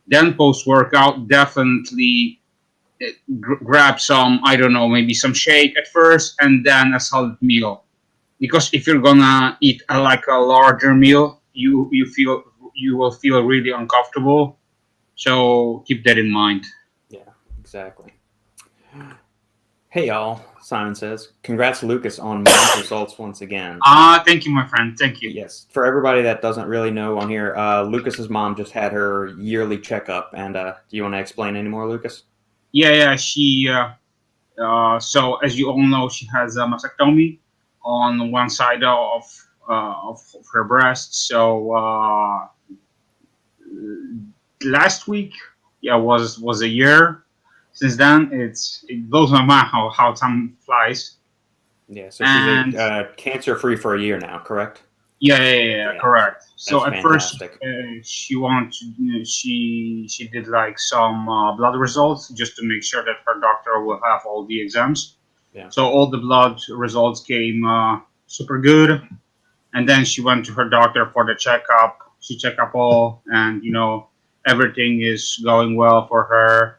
then post workout definitely grab some, I don't know, maybe some shake at first and then a solid meal. Because if you're gonna eat like a larger meal, you will feel really uncomfortable. So keep that in mind. Yeah, exactly. Hey, y'all. Simon says, congrats, Lukasz, on mom's results once again. Thank you, my friend. Thank you. Yes. For everybody that doesn't really know on here, Lukasz's mom just had her yearly checkup. And do you want to explain any more, Lukasz? Yeah. She. So as you all know, she has a mastectomy on one side of her breast. So last week, was a year. Since then, it blows my mind how time flies. Yeah, so And she's cancer-free for a year now, correct? yeah, correct. So That's at first, fantastic. she wanted to, she did like some blood results just to make sure that her doctor will have all the exams. Yeah. So all the blood results came super good, and then she went to her doctor for the checkup. She checked up all, and everything is going well for her.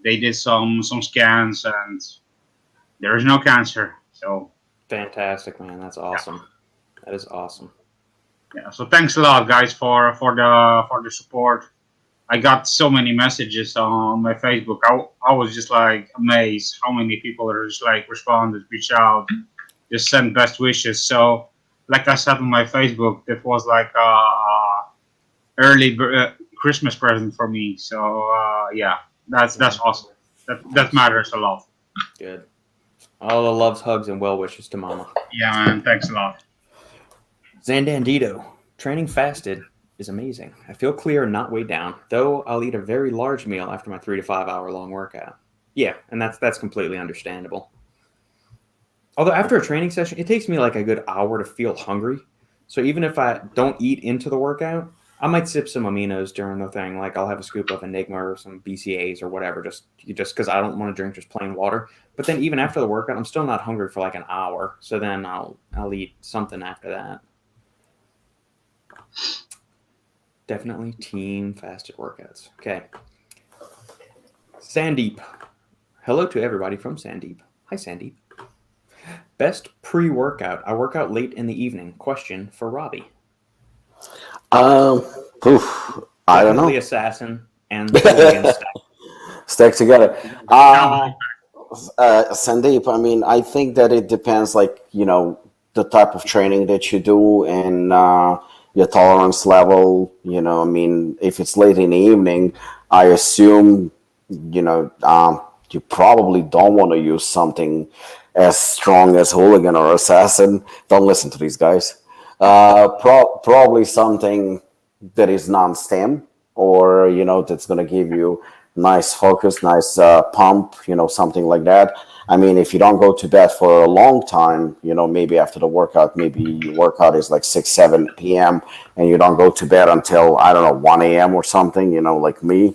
They did some scans, and there is no cancer. So Fantastic, man. That's yeah. awesome. That is awesome. Yeah, so thanks a lot, guys, for the support. I got so many messages on my Facebook. I was just like amazed how many people are just like responded, reach out, just send best wishes. So, like I said on my Facebook, that was like early Christmas present for me. So yeah, that's awesome. That matters a lot. Good. All the loves, hugs, and well wishes to Mama. Yeah, man. Thanks a lot. Zandandito, training fasted is amazing. I feel clear and not weighed down, though I'll eat a very large meal after my 3 to 5 hour long workout. Yeah, and that's completely understandable. Although after a training session, it takes me like a good hour to feel hungry. So even if I don't eat into the workout, I might sip some aminos during the thing. Like I'll have a scoop of Enigma or some BCAAs or whatever, just because I don't want to drink just plain water. But then even after the workout, I'm still not hungry for like an hour. So then I'll eat something after that. Definitely team fasted workouts. Okay. Sandeep. Hello to everybody from Sandeep. Hi, Sandeep. Best pre-workout. I work out late in the evening. Question for Robbie. I don't know. The assassin and the hooligan stack. Stack together. Sandeep, I mean, I think that it depends, like, the type of training that you do and your tolerance level. I mean, if it's late in the evening, I assume, you probably don't want to use something as strong as hooligan or assassin. Don't listen to these guys. Probably something that is non-stim, or that's going to give you nice focus, nice pump, something like that. I mean, if you don't go to bed for a long time, maybe after the workout, maybe your workout is like 6 7 p.m. and you don't go to bed until, I don't know, 1 a.m. or something, like me,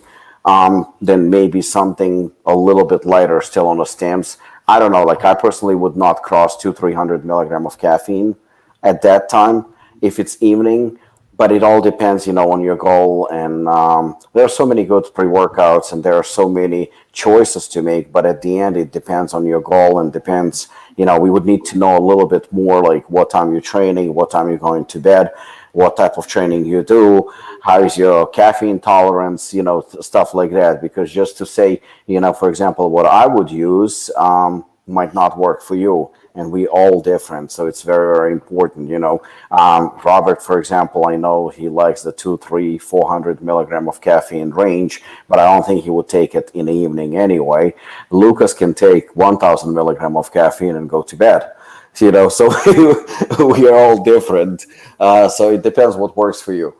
then maybe something a little bit lighter still on the stims. I don't know, like I personally would not cross 200-300 milligram of caffeine at that time. If it's evening, but it all depends, on your goal. And there are so many good pre-workouts, and there are so many choices to make. But at the end, it depends on your goal, and depends. We would need to know a little bit more, like what time you're training, what time you're going to bed, what type of training you do, how is your caffeine tolerance, stuff like that. Because just to say, for example, what I would use might not work for you, and we all different. So it's very, very important. Robert, for example, I know he likes the 2, 3, 400 milligram of caffeine range, but I don't think he would take it in the evening anyway. Lukasz can take 1,000 milligram of caffeine and go to bed. So we are all different. So it depends what works for you.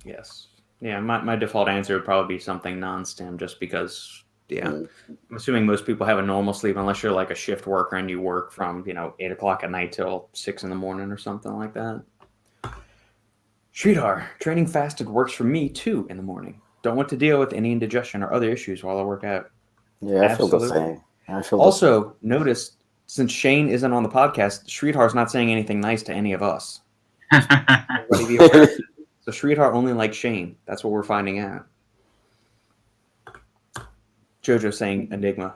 Yes. Yeah, my default answer would probably be something non-stim, just because, I'm assuming most people have a normal sleep, unless you're like a shift worker and you work from, 8 o'clock at night till 6 in the morning or something like that. Sridhar, training fasted works for me too in the morning. Don't want to deal with any indigestion or other issues while I work out. Yeah, I feel the same. Also, notice, since Shane isn't on the podcast, Sridhar's not saying anything nice to any of us. Everybody be aware. So Sridhar only likes Shane. That's what we're finding out. Jojo saying Enigma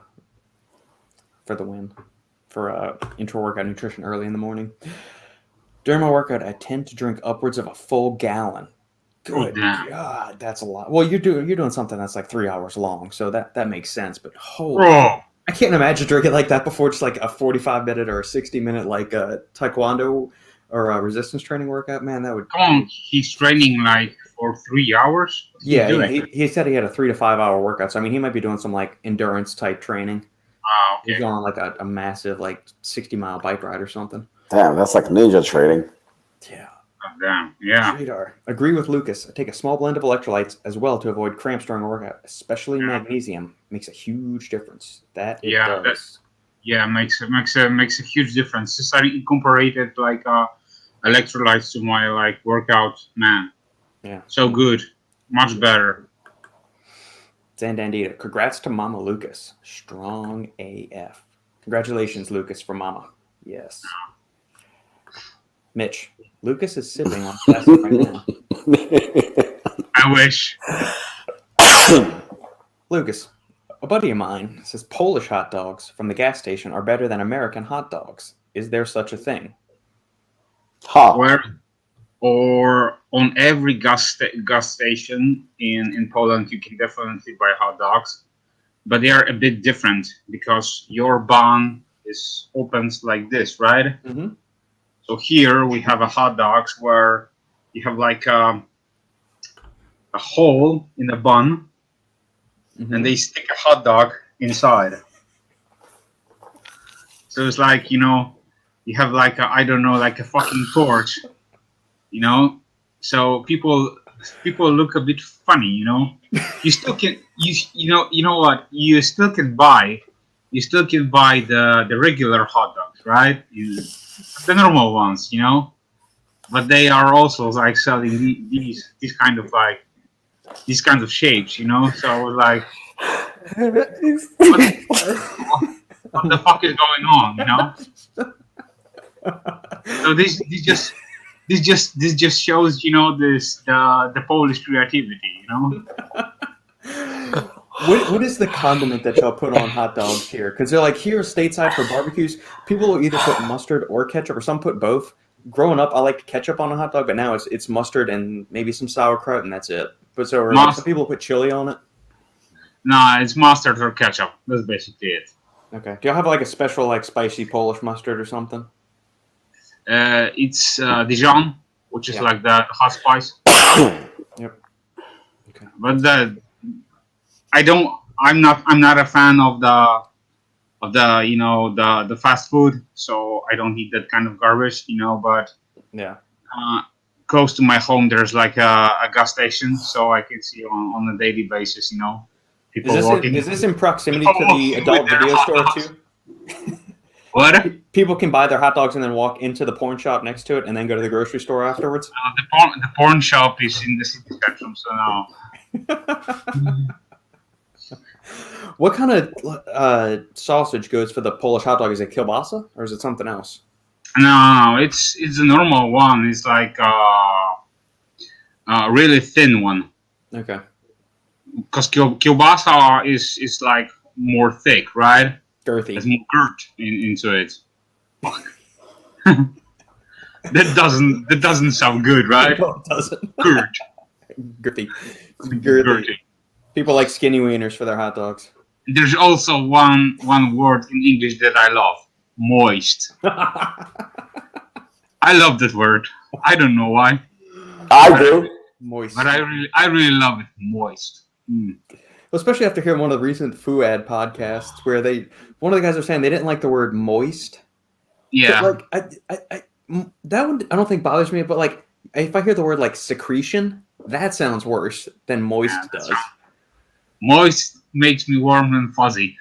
for the win. For intra-workout nutrition early in the morning. During my workout, I tend to drink upwards of a full gallon. Good God, that's a lot. Well, you're doing something that's like 3 hours long, so that makes sense. But I can't imagine drinking like that before just like a 45-minute or a 60-minute like taekwondo or a resistance training workout. Man, that would. Come on, he's training like for 3 hours. Yeah, he said he had a 3 to 5 hour workout. So I mean, he might be doing some like endurance type training. Okay. He's going on like a massive like 60-mile bike ride or something. Damn, that's like ninja training. Yeah. Oh, damn. Yeah. Sridhar. Agree with Lukasz. I take a small blend of electrolytes as well to avoid cramps during a workout, especially magnesium. Makes a huge difference. That it does. Makes a huge difference. Just I incorporated like electrolytes to my like workout, man. Yeah. So good. Much better. Zandandita. Congrats to Mama Lukasz. Strong AF. Congratulations, Lukasz, for Mama. Yes. Mitch. Lukasz is sipping on plastic right now. I wish. Lukasz. A buddy of mine says Polish hot dogs from the gas station are better than American hot dogs. Is there such a thing? Or on every gas station in Poland, you can definitely buy hot dogs, but they are a bit different because your bun is opens like this, right? Mm-hmm. So here we have a hot dogs where you have like a hole in the bun, and they stick a hot dog inside. So it's like, you have like like a fucking torch, So people look a bit funny, You still can, you know what? You still can buy the regular hot dogs, right? The normal ones, But they are also like selling these kind of shapes, So like, what the fuck is going on, So this just shows, the Polish creativity, What is the condiment that y'all put on hot dogs here? Because they're like, here stateside for barbecues, people will either put mustard or ketchup, or some put both. Growing up, I liked ketchup on a hot dog, but now it's mustard and maybe some sauerkraut, and that's it. But some people put chili on it. Nah, it's mustard or ketchup. That's basically it. Okay. Do y'all have like a special like spicy Polish mustard or something? It's Dijon, which is like the hot spice. Yep. Okay. But I'm not a fan of the fast food, so I don't eat that kind of garbage, But close to my home, there's like a gas station, so I can see on a daily basis, people walking. Is this in proximity to the adult video store too? What? People can buy their hot dogs and then walk into the porn shop next to it, and then go to the grocery store afterwards. The porn shop is in the city section, so no. What kind of sausage goes for the Polish hot dog? Is it kielbasa or is it something else? No, it's a normal one. It's like a really thin one. Okay. Because kielbasa is like more thick, right? Girthy. There's more girth into it. Fuck. that doesn't sound good, right? No, it doesn't. Girth. Girthy. Girthy. People like skinny wieners for their hot dogs. There's also one word in English that I love. Moist. I love that word. I don't know why. I do. Moist. But I really love it. Moist. Mm. Well, especially after hearing one of the recent FUAD podcasts where one of the guys was saying they didn't like the word moist. Yeah. But like that one I don't think bothers me, but like if I hear the word like secretion, that sounds worse than moist does. Right. Moist makes me warm and fuzzy.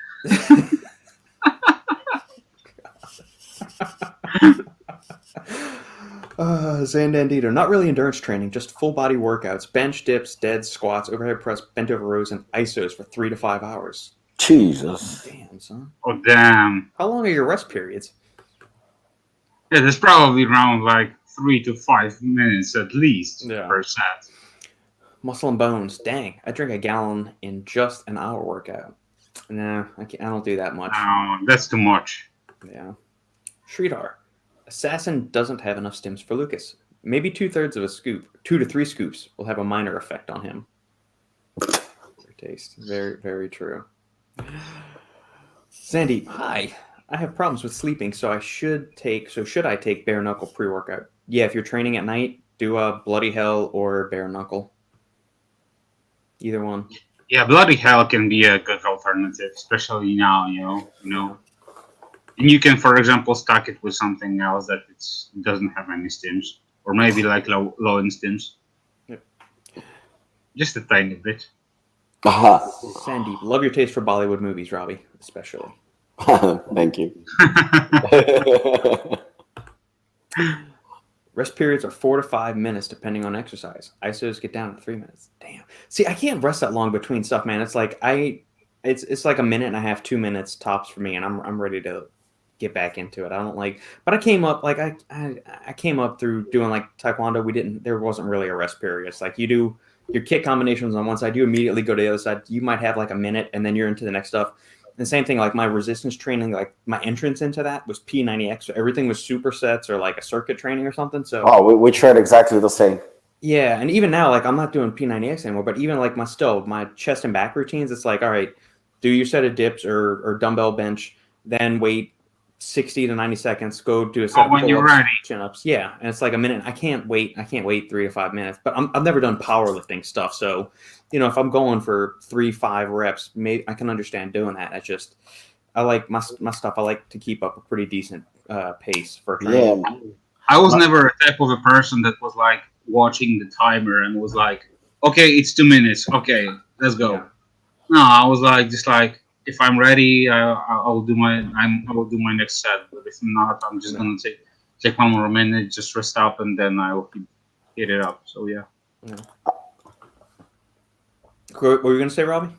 Zandandito, not really endurance training, just full body workouts, bench dips, deads, squats, overhead press, bent over rows, and isos for 3 to 5 hours. Jesus. Damn, son. Oh damn. How long are your rest periods? Yeah, there's probably around like 3 to 5 minutes at least per set. Muscle and bones. Dang, I drink a gallon in just an hour workout. Nah, I don't do that much. That's too much. Yeah. Sridhar. Assassin doesn't have enough stims for Lukasz. Maybe 2/3 of a scoop, 2 to 3 scoops, will have a minor effect on him. Your taste. Very, very true. Sandeep, hi. I have problems with sleeping, so should I take bare knuckle pre-workout? Yeah, if you're training at night, do a bloody hell or bare knuckle. Either one. Yeah, bloody hell can be a good alternative, especially now, you know. And you can, for example, stack it with something else that it doesn't have any stims. Or maybe like low in stims. Yep. Just a tiny bit. Sandeep, love your taste for Bollywood movies, Robbie, especially. Thank you. Rest periods are 4 to 5 minutes depending on exercise. ISOs get down to 3 minutes. Damn. See, I can't rest that long between stuff, man. It's like it's like a minute and a half, 2 minutes tops for me, and I'm ready to get back into it. I don't like, but I came up like I came up through doing like Taekwondo. There wasn't really a rest period. It's like you do your kick combinations on one side, you immediately go to the other side. You might have like a minute, and then you're into the next stuff. And the same thing, like my resistance training, like my entrance into that was P90X. So everything was supersets or like a circuit training or something. So we tried exactly the same. Yeah, and even now, like I'm not doing P90X anymore, but even like my chest and back routines, it's like, all right, do your set of dips or dumbbell bench, then wait 60 to 90 seconds, go do a set of when you're ready. Chin-ups. Yeah, and it's like a minute. I can't wait 3 to 5 minutes. But I've never done powerlifting stuff, so if I'm going for 3-5 reps, maybe I can understand doing that. I like my stuff. I like to keep up a pretty decent pace for training. Yeah. I was never a type of a person that was like watching the timer and was like, okay, it's 2 minutes. Okay, let's go. Yeah. No, I was like, just like, if I'm ready, I will do my next set. But if not, I'm just gonna take 1 more minute, just rest up, and then I will hit it up. So yeah. What were you gonna say, Robbie?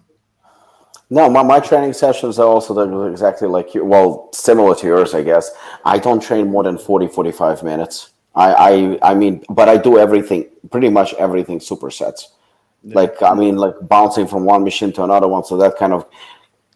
No, my training sessions are also exactly like you. Well, similar to yours, I guess. I don't train more than 40-45 minutes. I mean, but I do everything, pretty much everything supersets. Like bouncing from one machine to another one. So that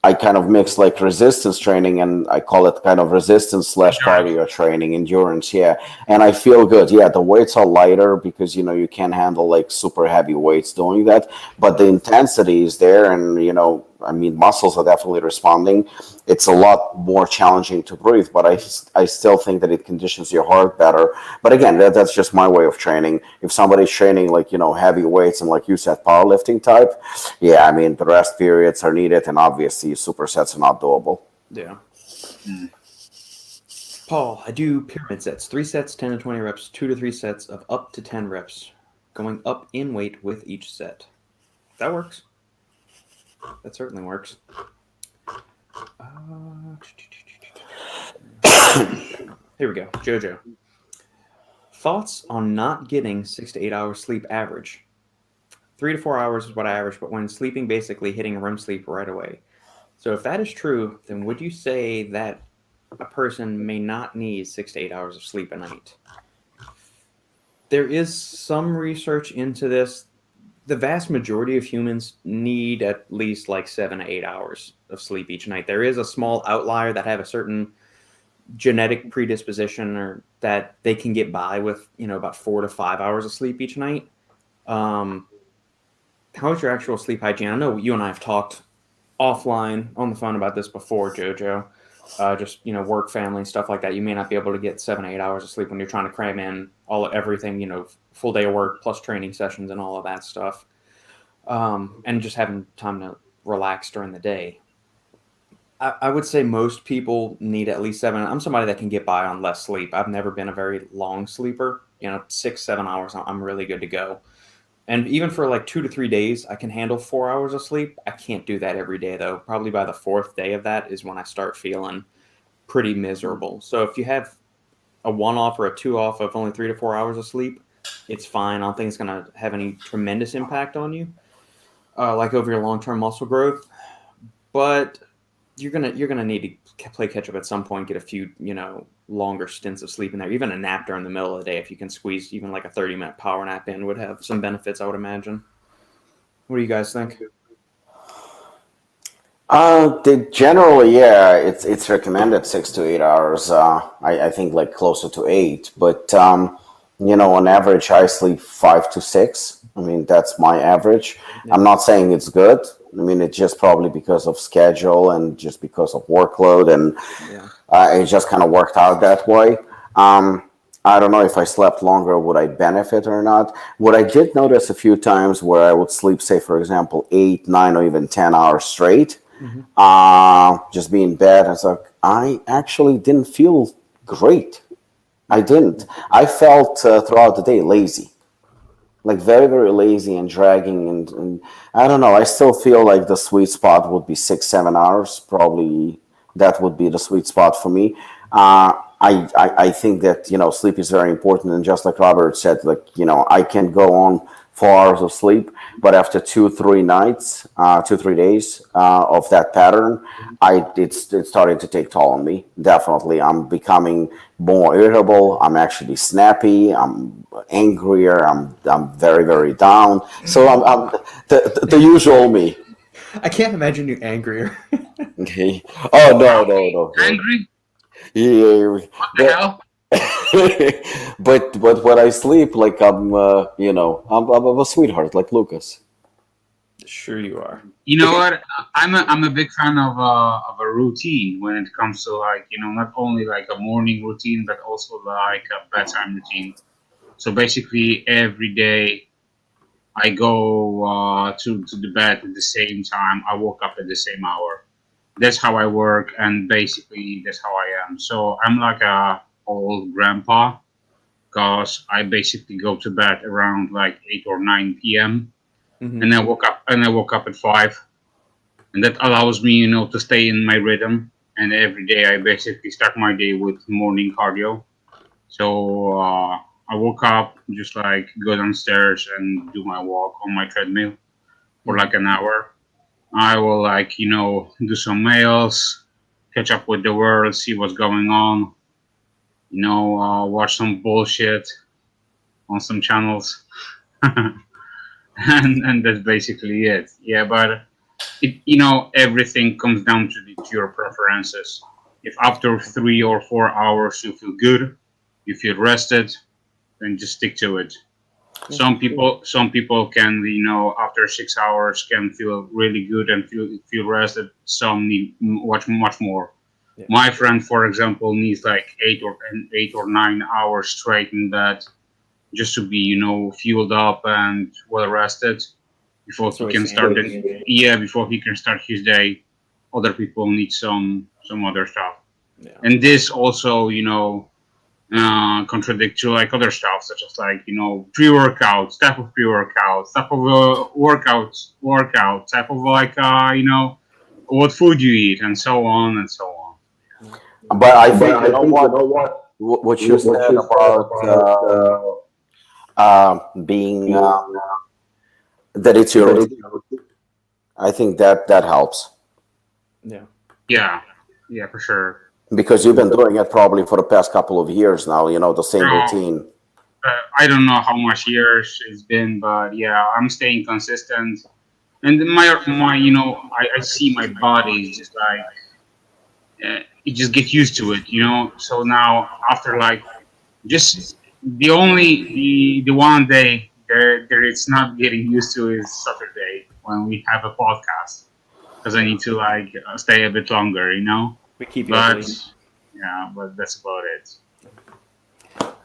I kind of mix like resistance training, and I call it kind of resistance / cardio training, endurance. Yeah. And I feel good. Yeah. The weights are lighter because, you can't handle like super heavy weights doing that, but the intensity is there. And, muscles are definitely responding. It's a lot more challenging to breathe, but I still think that it conditions your heart better. But again, that's just my way of training. If somebody's training like, heavy weights and like you said, powerlifting type, yeah, the rest periods are needed, and obviously supersets are not doable. Yeah. Paul, I do pyramid sets, 3 sets, 10 to 20 reps, 2 to 3 sets of up to 10 reps, going up in weight with each set. That works. That certainly works. Here we go. Jojo. Thoughts on not getting 6 to 8 hours sleep average? 3 to 4 hours is what I average, but when sleeping, basically hitting REM sleep right away. So if that is true, then would you say that a person may not need 6 to 8 hours of sleep a night. There is some research into this. The vast majority of humans need at least like 7 to 8 hours of sleep each night. There is a small outlier that have a certain genetic predisposition or that they can get by with, about 4 to 5 hours of sleep each night. How is your actual sleep hygiene? I know you and I have talked offline on the phone about this before, Jojo. Just work, family, stuff like that. You may not be able to get 7 to 8 hours of sleep when you're trying to cram in everything, full day of work plus training sessions and all of that stuff, and just having time to relax during the day. I would say most people need at least 7. I'm somebody that can get by on less sleep. I've never been a very long sleeper. 6, 7 hours, I'm really good to go. And even for like 2 to 3 days, I can handle 4 hours of sleep. I can't do that every day, though. Probably by the 4th day of that is when I start feeling pretty miserable. So if you have a 1 off or a 2 off of only 3 to 4 hours of sleep, it's fine. I don't think it's going to have any tremendous impact on you, like over your long-term muscle growth. But you're gonna need to play catch up at some point. Get a few longer stints of sleep in there. Even a nap during the middle of the day, if you can squeeze even like a 30-minute power nap in, would have some benefits, I would imagine. What do you guys think? Generally, yeah, it's recommended 6 to 8 hours. I think like closer to 8, but on average, I sleep 5 to 6. I mean, that's my average. Yeah. I'm not saying it's good. I mean, it's just probably because of schedule and just because of workload, and it just kind of worked out that way. I don't know if I slept longer, would I benefit or not? What I did notice a few times where I would sleep, say, for example, 8, 9, or even 10 hours straight, just be in bed, and so I actually didn't feel great. I didn't. I felt throughout the day lazy, like very, very lazy and dragging. And I don't know. I still feel like the sweet spot would be 6, 7 hours. Probably that would be the sweet spot for me. I think that, sleep is very important. And just like Robert said, like, I can go on 4 hours of sleep, but after 2, 3 nights, 2, 3 days of that pattern, it's starting to take toll on me. Definitely, I'm becoming more irritable. I'm actually snappy. I'm angrier. I'm very, very down. So I'm the usual me. I can't imagine you angrier. Okay. Oh no. Angry? Yeah. What the hell? but when I sleep, like I'm I'm a sweetheart, like Lukasz. Sure you are. You know what? I'm a big fan of a routine when it comes to not only like a morning routine but also like a bedtime routine. So basically every day I go to the bed at the same time. I woke up at the same hour. That's how I work, and basically that's how I am. So I'm like a old grandpa because I basically go to bed around like 8 or 9 p.m. And I woke up at 5, and that allows me, to stay in my rhythm. And every day I basically start my day with morning cardio. So I woke up, just like go downstairs and do my walk on my treadmill for like an hour. I will do some mails, catch up with the world, see what's going on. Watch some bullshit on some channels. and that's basically it. Yeah, but everything comes down to your preferences. If after 3 or 4 hours you feel good, you feel rested, then just stick to it. Some people can, after 6 hours can feel really good and feel rested. Some need much more. Yeah. My friend, for example, needs like 8 or 9 hours straight in bed just to be, fueled up and well rested before he can start. Before he can start his day. Other people need some other stuff, and this also, contradict to like other stuff such as like pre-workouts, type of pre-workouts, type of workout, type of like what food you eat, and so on and so on. But I think what you said about being that it's your routine. I think that helps. Yeah. Yeah, for sure. Because you've been doing it probably for the past couple of years now, the same No, routine. I don't know how much years it's been, but yeah, I'm staying consistent. And my I see my body is just like it just gets used to it. So now after like just the one day there it's not getting used to is Saturday when we have a podcast because I need to like stay a bit longer. We keep you up But late. yeah, but that's about it.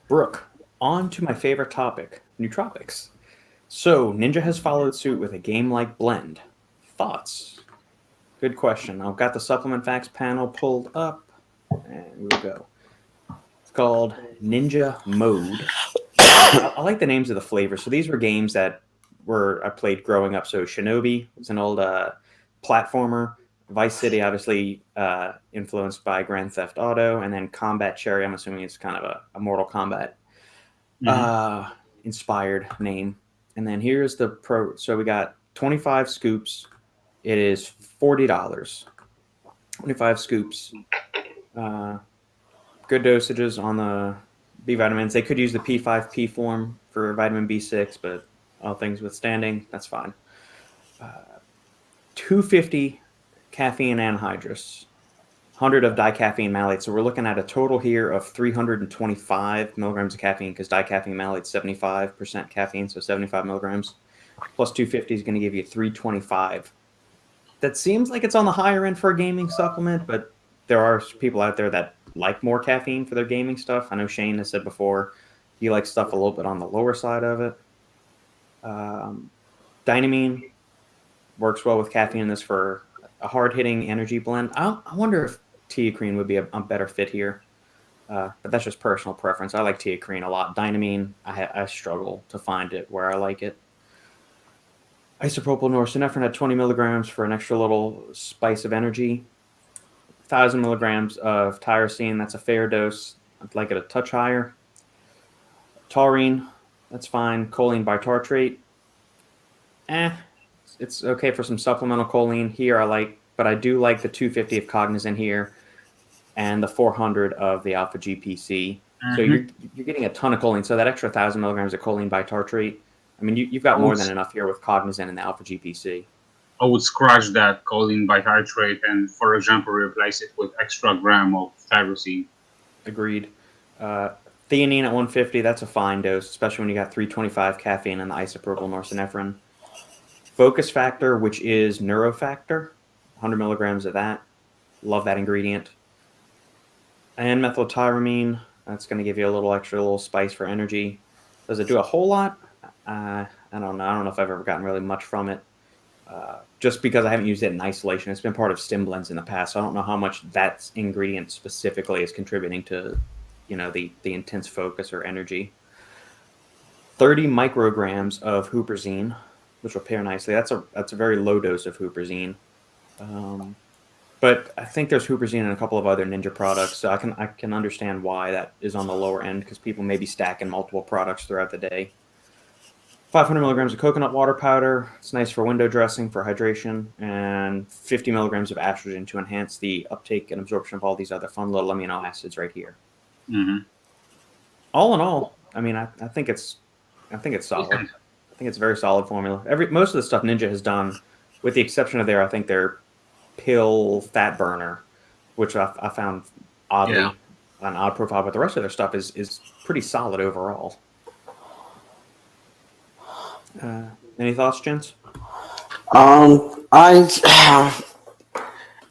Brooke, on to my favorite topic, nootropics. So, Ninja has followed suit with a game-like blend. Thoughts? Good question. I've got the supplement facts panel pulled up, and we'll go. It's called Ninja Mode. I like the names of the flavors. So these were games that I played growing up. So Shinobi was an old platformer. Vice City, obviously influenced by Grand Theft Auto, and then Combat Cherry. I'm assuming it's kind of a Mortal Kombat inspired name. And then here's the pro. So we got 25 scoops. It is $40. 25 scoops. Good dosages on the B vitamins. They could use the P5P form for vitamin B6, but all things withstanding, that's fine. 250 caffeine anhydrous, 100 of dicaffeine malate. So we're looking at a total here of 325 milligrams of caffeine because dicaffeine malate is 75% caffeine, so 75 milligrams plus 250 is going to give you 325. That seems like it's on the higher end for a gaming supplement, but there are people out there that like more caffeine for their gaming stuff. I know Shane has said before he likes stuff a little bit on the lower side of it. Dynamine works well with caffeine in this for a hard-hitting energy blend. I wonder if teacrine would be a better fit here, but that's just personal preference. I like teacrine a lot. Dynamine, I struggle to find it where I like it. Isopropyl norepinephrine at 20 milligrams for an extra little spice of energy. 1,000 milligrams of tyrosine, that's a fair dose. I'd like it a touch higher. Taurine, that's fine. Choline bitartrate, it's okay for some supplemental choline here. But I do like the 250 of Cognizant here, and the 400 of the alpha GPC. So you're getting a ton of choline. So that extra 1,000 milligrams of choline bitartrate, I mean, you've got more than enough here with Cognizant and the alpha GPC. I would scratch that choline bitartrate and, for example, replace it with extra gram of tyrosine. Agreed. Theanine at 150, that's a fine dose, especially when you got 325 caffeine and the isopropyl norepinephrine. Focus factor, which is neurofactor, 100 milligrams of that. Love that ingredient. And methyltyramine, that's going to give you a little spice for energy. Does it do a whole lot? I don't know. I don't know if I've ever gotten really much from it. Just because I haven't used it in isolation. It's been part of Stim blends in the past, so I don't know how much that ingredient specifically is contributing to, the intense focus or energy. 30 micrograms of huperzine, which will pair nicely. That's a very low dose of huperzine. But I think there's huperzine in a couple of other Ninja products, so I can understand why that is on the lower end, because people may be stacking multiple products throughout the day. 500 milligrams of coconut water powder. It's nice for window dressing, for hydration, and 50 milligrams of estrogen to enhance the uptake and absorption of all these other fun little amino acids right here. Mm-hmm. All in all, I mean, I think it's solid. I think it's a very solid formula. Most of the stuff Ninja has done, with the exception of their pill fat burner, which I found oddly an odd profile, but the rest of their stuff is pretty solid overall. Any thoughts, gents?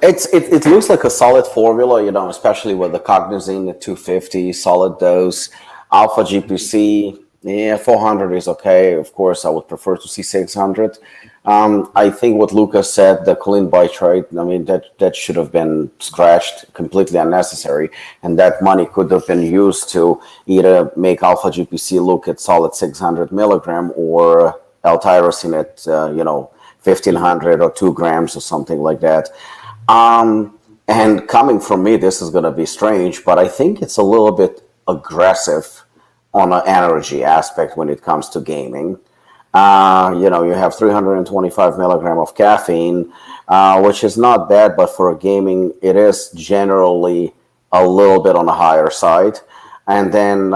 It looks like a solid formula, especially with the Cognizant at 250, solid dose, alpha GPC. Yeah, 400 is okay. Of course, I would prefer to see 600. I think what Lukasz said, the choline bitartrate, I mean, that should have been scratched, completely unnecessary. And that money could have been used to either make alpha GPC look at solid 600 milligram or L-tyrosine at, 1,500 or 2 grams or something like that. And coming from me, this is going to be strange, but I think it's a little bit aggressive on an energy aspect when it comes to gaming. You have 325 milligram of caffeine, which is not bad, but for gaming, it is generally a little bit on the higher side. And then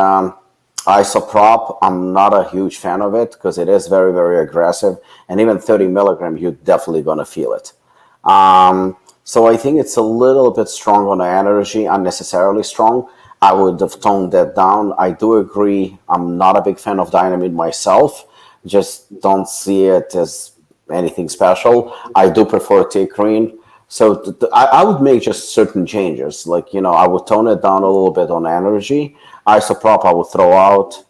isoprop, I'm not a huge fan of it because it is very, very aggressive. And even 30 milligram, you're definitely going to feel it. So I think it's a little bit strong on the energy, unnecessarily strong. I would have toned that down. I do agree. I'm not a big fan of Dynamite myself. Just don't see it as anything special. I do prefer Tickrine. So I would make just certain changes. Like, I would tone it down a little bit on energy. Isoprop I would throw out.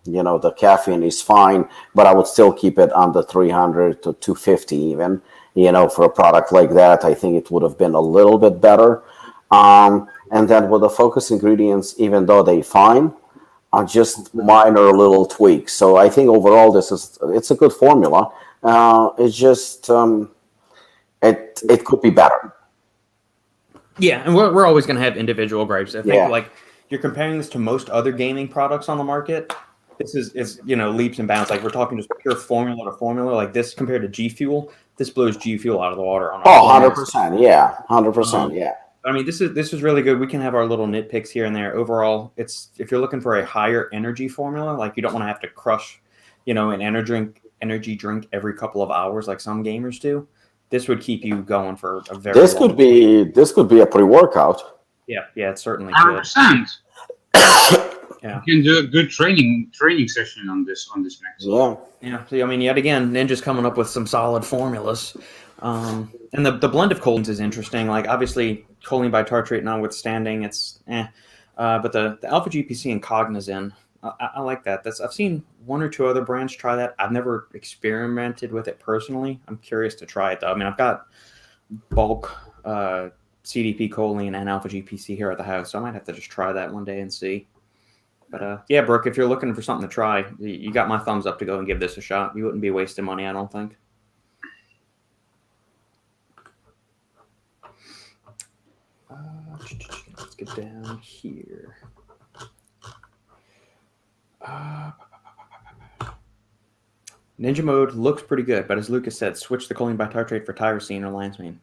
The caffeine is fine, but I would still keep it under 300 to 250 even. For a product like that, I think it would have been a little bit better. And then with the focus ingredients, even though they fine, are just minor little tweaks. So I think overall it's a good formula. It's just it could be better. Yeah, and we're always going to have individual gripes. I think Yeah. like you're comparing this to most other gaming products on the market. This is leaps and bounds. Like we're talking just pure formula to formula. Like this compared to G Fuel, this blows G Fuel out of the water. On 100%. Yeah, 100%. Yeah. I mean, this is really good. We can have our little nitpicks here and there. Overall, if you're looking for a higher energy formula, like you don't want to have to crush, an energy drink every couple of hours like some gamers do. This would keep you going for a very. This could be a pre-workout. Yeah, it certainly 100%. Yeah. You can do a good training session on this mix. Yeah. Yeah. So I mean, yet again, Ninja's coming up with some solid formulas. And the blend of choline is interesting. Like obviously, choline bitartrate notwithstanding, it's but the alpha GPC and cognizin, I like that. I've seen one or two other brands try that. I've never experimented with it personally. I'm curious to try it though. I mean, I've got bulk CDP choline and alpha GPC here at the house, so I might have to just try that one day and see. But yeah, Brooke, if you're looking for something to try, you got my thumbs up to go and give this a shot. You wouldn't be wasting money, I don't think. Let's get down here. Ninja mode looks pretty good, but as Lukasz said, switch the choline bitartrate for tyrosine or lanzamine.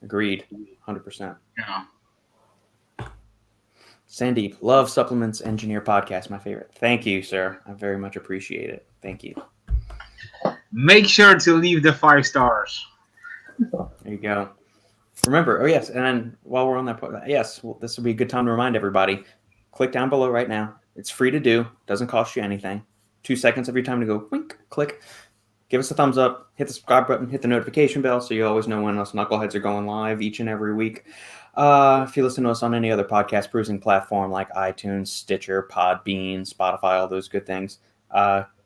Agreed, 100%. Yeah. Sandeep, love Supplements Engineer podcast, my favorite. Thank you, sir. I very much appreciate it. Thank you. Make sure to leave the 5 stars. There you go. Remember, and then while we're on that point, this will be a good time to remind everybody. Click down below right now. It's free to do. Doesn't cost you anything. 2 seconds of your time to go, wink, click. Give us a thumbs up. Hit the subscribe button. Hit the notification bell so you always know when us knuckleheads are going live each and every week. If you listen to us on any other podcast cruising platform like iTunes, Stitcher, Podbean, Spotify, all those good things,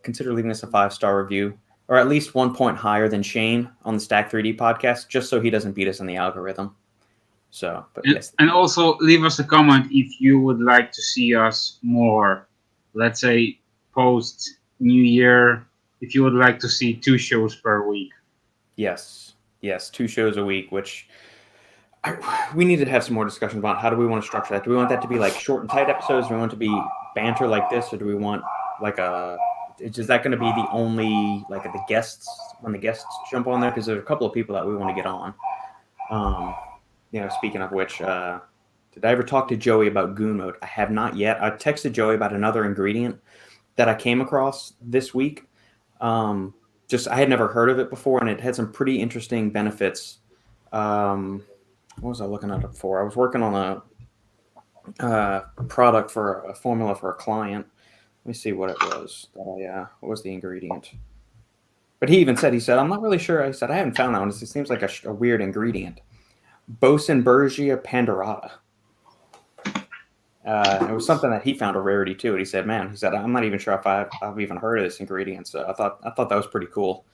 consider leaving us a 5-star review, or at least 1 point higher than Shane on the Stack 3D podcast, just so he doesn't beat us in the algorithm. So, but yes. And also leave us a comment if you would like to see us more, let's say, post New Year, if you would like to see 2 shows per week. Yes, 2 shows a week, which we need to have some more discussion about. How do we want to structure that? Do we want that to be like short and tight episodes? Do we want it to be banter like this? Or do we want like is that going to be the only, like the guests, when the guests jump on there? Because there's a couple of people that we want to get on. Speaking of which, did I ever talk to Joey about Goon Mode? I have not yet. I texted Joey about another ingredient that I came across this week. I had never heard of it before, and it had some pretty interesting benefits. What was I looking at it for? I was working on a product for a formula for a client. Let me see what it was. What was the ingredient? But he said, I'm not really sure. He said, I haven't found that one. It seems like a weird ingredient. Bosenbergia panderata. It was something that he found a rarity too. And he said, I'm not even sure if I've even heard of this ingredient. So I thought that was pretty cool.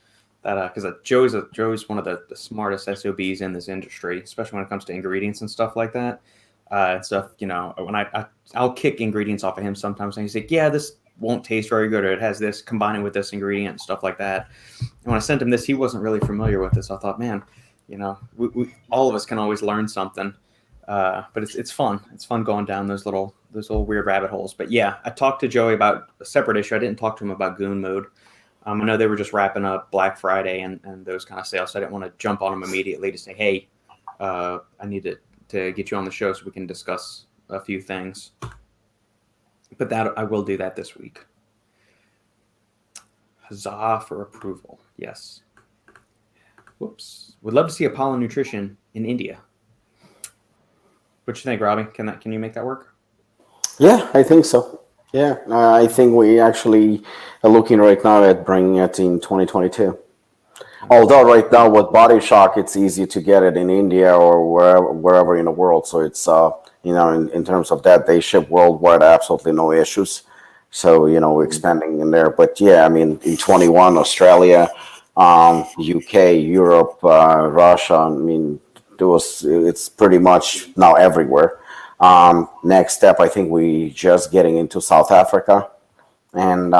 That because Joey's one of the smartest SOBs in this industry, especially when it comes to ingredients and stuff like that. And stuff, when I'll kick ingredients off of him sometimes, and he's like, yeah, this won't taste very good, or it has this, combine it with this ingredient and stuff like that. And when I sent him this, he wasn't really familiar with this. I thought, man, we all of us can always learn something. But it's fun. It's fun going down those little weird rabbit holes. But yeah, I talked to Joey about a separate issue. I didn't talk to him about Goon Mode. I know they were just wrapping up Black Friday and those kind of sales, so I didn't want to jump on them immediately to say, hey, I need to to get you on the show so we can discuss a few things. But that I will do that this week. Huzzah for approval. Yes. Whoops. Would love to see Apollon Nutrition in India. What you think, Robbie? Can you make that work? Yeah, I think so. Yeah, I think we actually are looking right now at bringing it in 2022. Although right now with Body Shock, it's easy to get it in India or wherever in the world. So it's, in terms of that, they ship worldwide, absolutely no issues. So, expanding in there. But yeah, I mean, in 21, Australia, UK, Europe, Russia, I mean, it's pretty much now everywhere. Next step, I think we just getting into South Africa. And,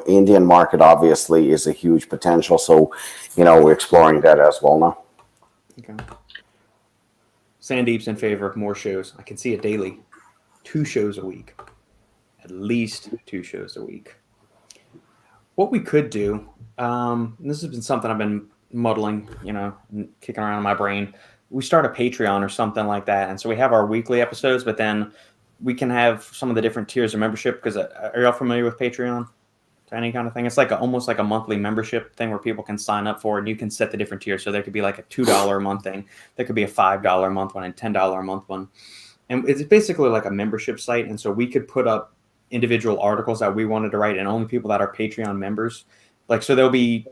Indian market obviously is a huge potential. So, we're exploring that as well now. Okay. Sandeep's in favor of more shows. I can see it daily. 2 shows a week. At least 2 shows a week. What we could do, this has been something I've been muddling, kicking around in my brain. We start a Patreon or something like that. And so we have our weekly episodes, but then we can have some of the different tiers of membership. Because are y'all familiar with Patreon? Any kind of thing? It's like almost like a monthly membership thing where people can sign up for it, and you can set the different tiers. So there could be like a $2 a month thing. There could be a $5 a month one and $10 a month one. And it's basically like a membership site. And so we could put up individual articles that we wanted to write, and only people that are Patreon members. Like, so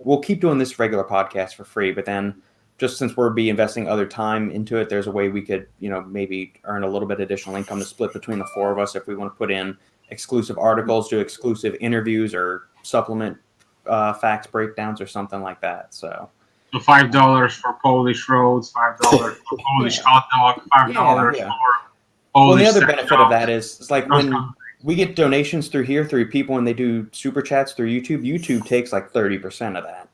we'll keep doing this regular podcast for free, but then just since we'll be investing other time into it, there's a way we could, maybe earn a little bit additional income to split between the 4 of us if we want to put in exclusive articles, do exclusive interviews, or supplement facts breakdowns or something like that. So $5 for Polish roads, $5 for Polish hot dog, $5 for Polish. Well, the other benefit of that is it's like when we get donations through people and they do super chats through YouTube. YouTube takes like 30% of that.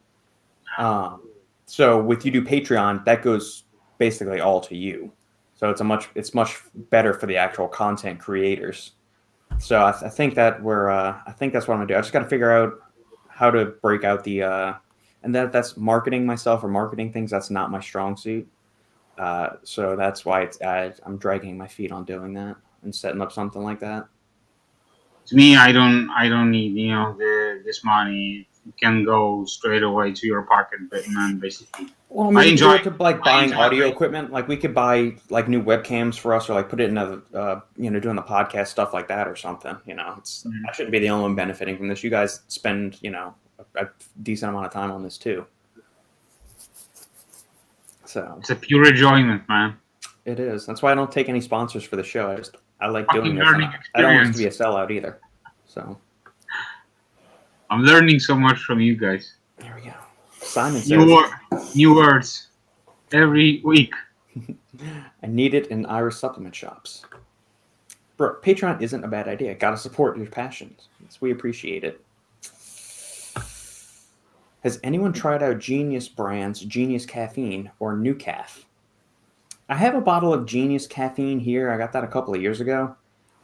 So with you do Patreon, that goes basically all to you. So it's much better for the actual content creators. So I think that's what I'm gonna do. I just got to figure out how to break out the and that's marketing myself or marketing things. That's not my strong suit. So that's why I'm dragging my feet on doing that and setting up something like that. To me, I don't need this money. It can go straight away to your pocket, but man, basically. Well, I mean, we could go to like buying audio equipment. Like we could buy like new webcams for us, or like put it in doing the podcast stuff like that or something. I shouldn't be the only one benefiting from this. You guys spend a decent amount of time on this too. So it's a pure enjoyment, man. It is. That's why I don't take any sponsors for the show. I like doing this. I don't want it to be a sellout either. So I'm learning so much from you guys. There we go. Simon says new words every week. I need it in Irish supplement shops. Bro, Patreon isn't a bad idea. Gotta support your passions. We appreciate it. Has anyone tried out Genius Brand's Genius Caffeine or New Caf? I have a bottle of Genius Caffeine here. I got that a couple of years ago.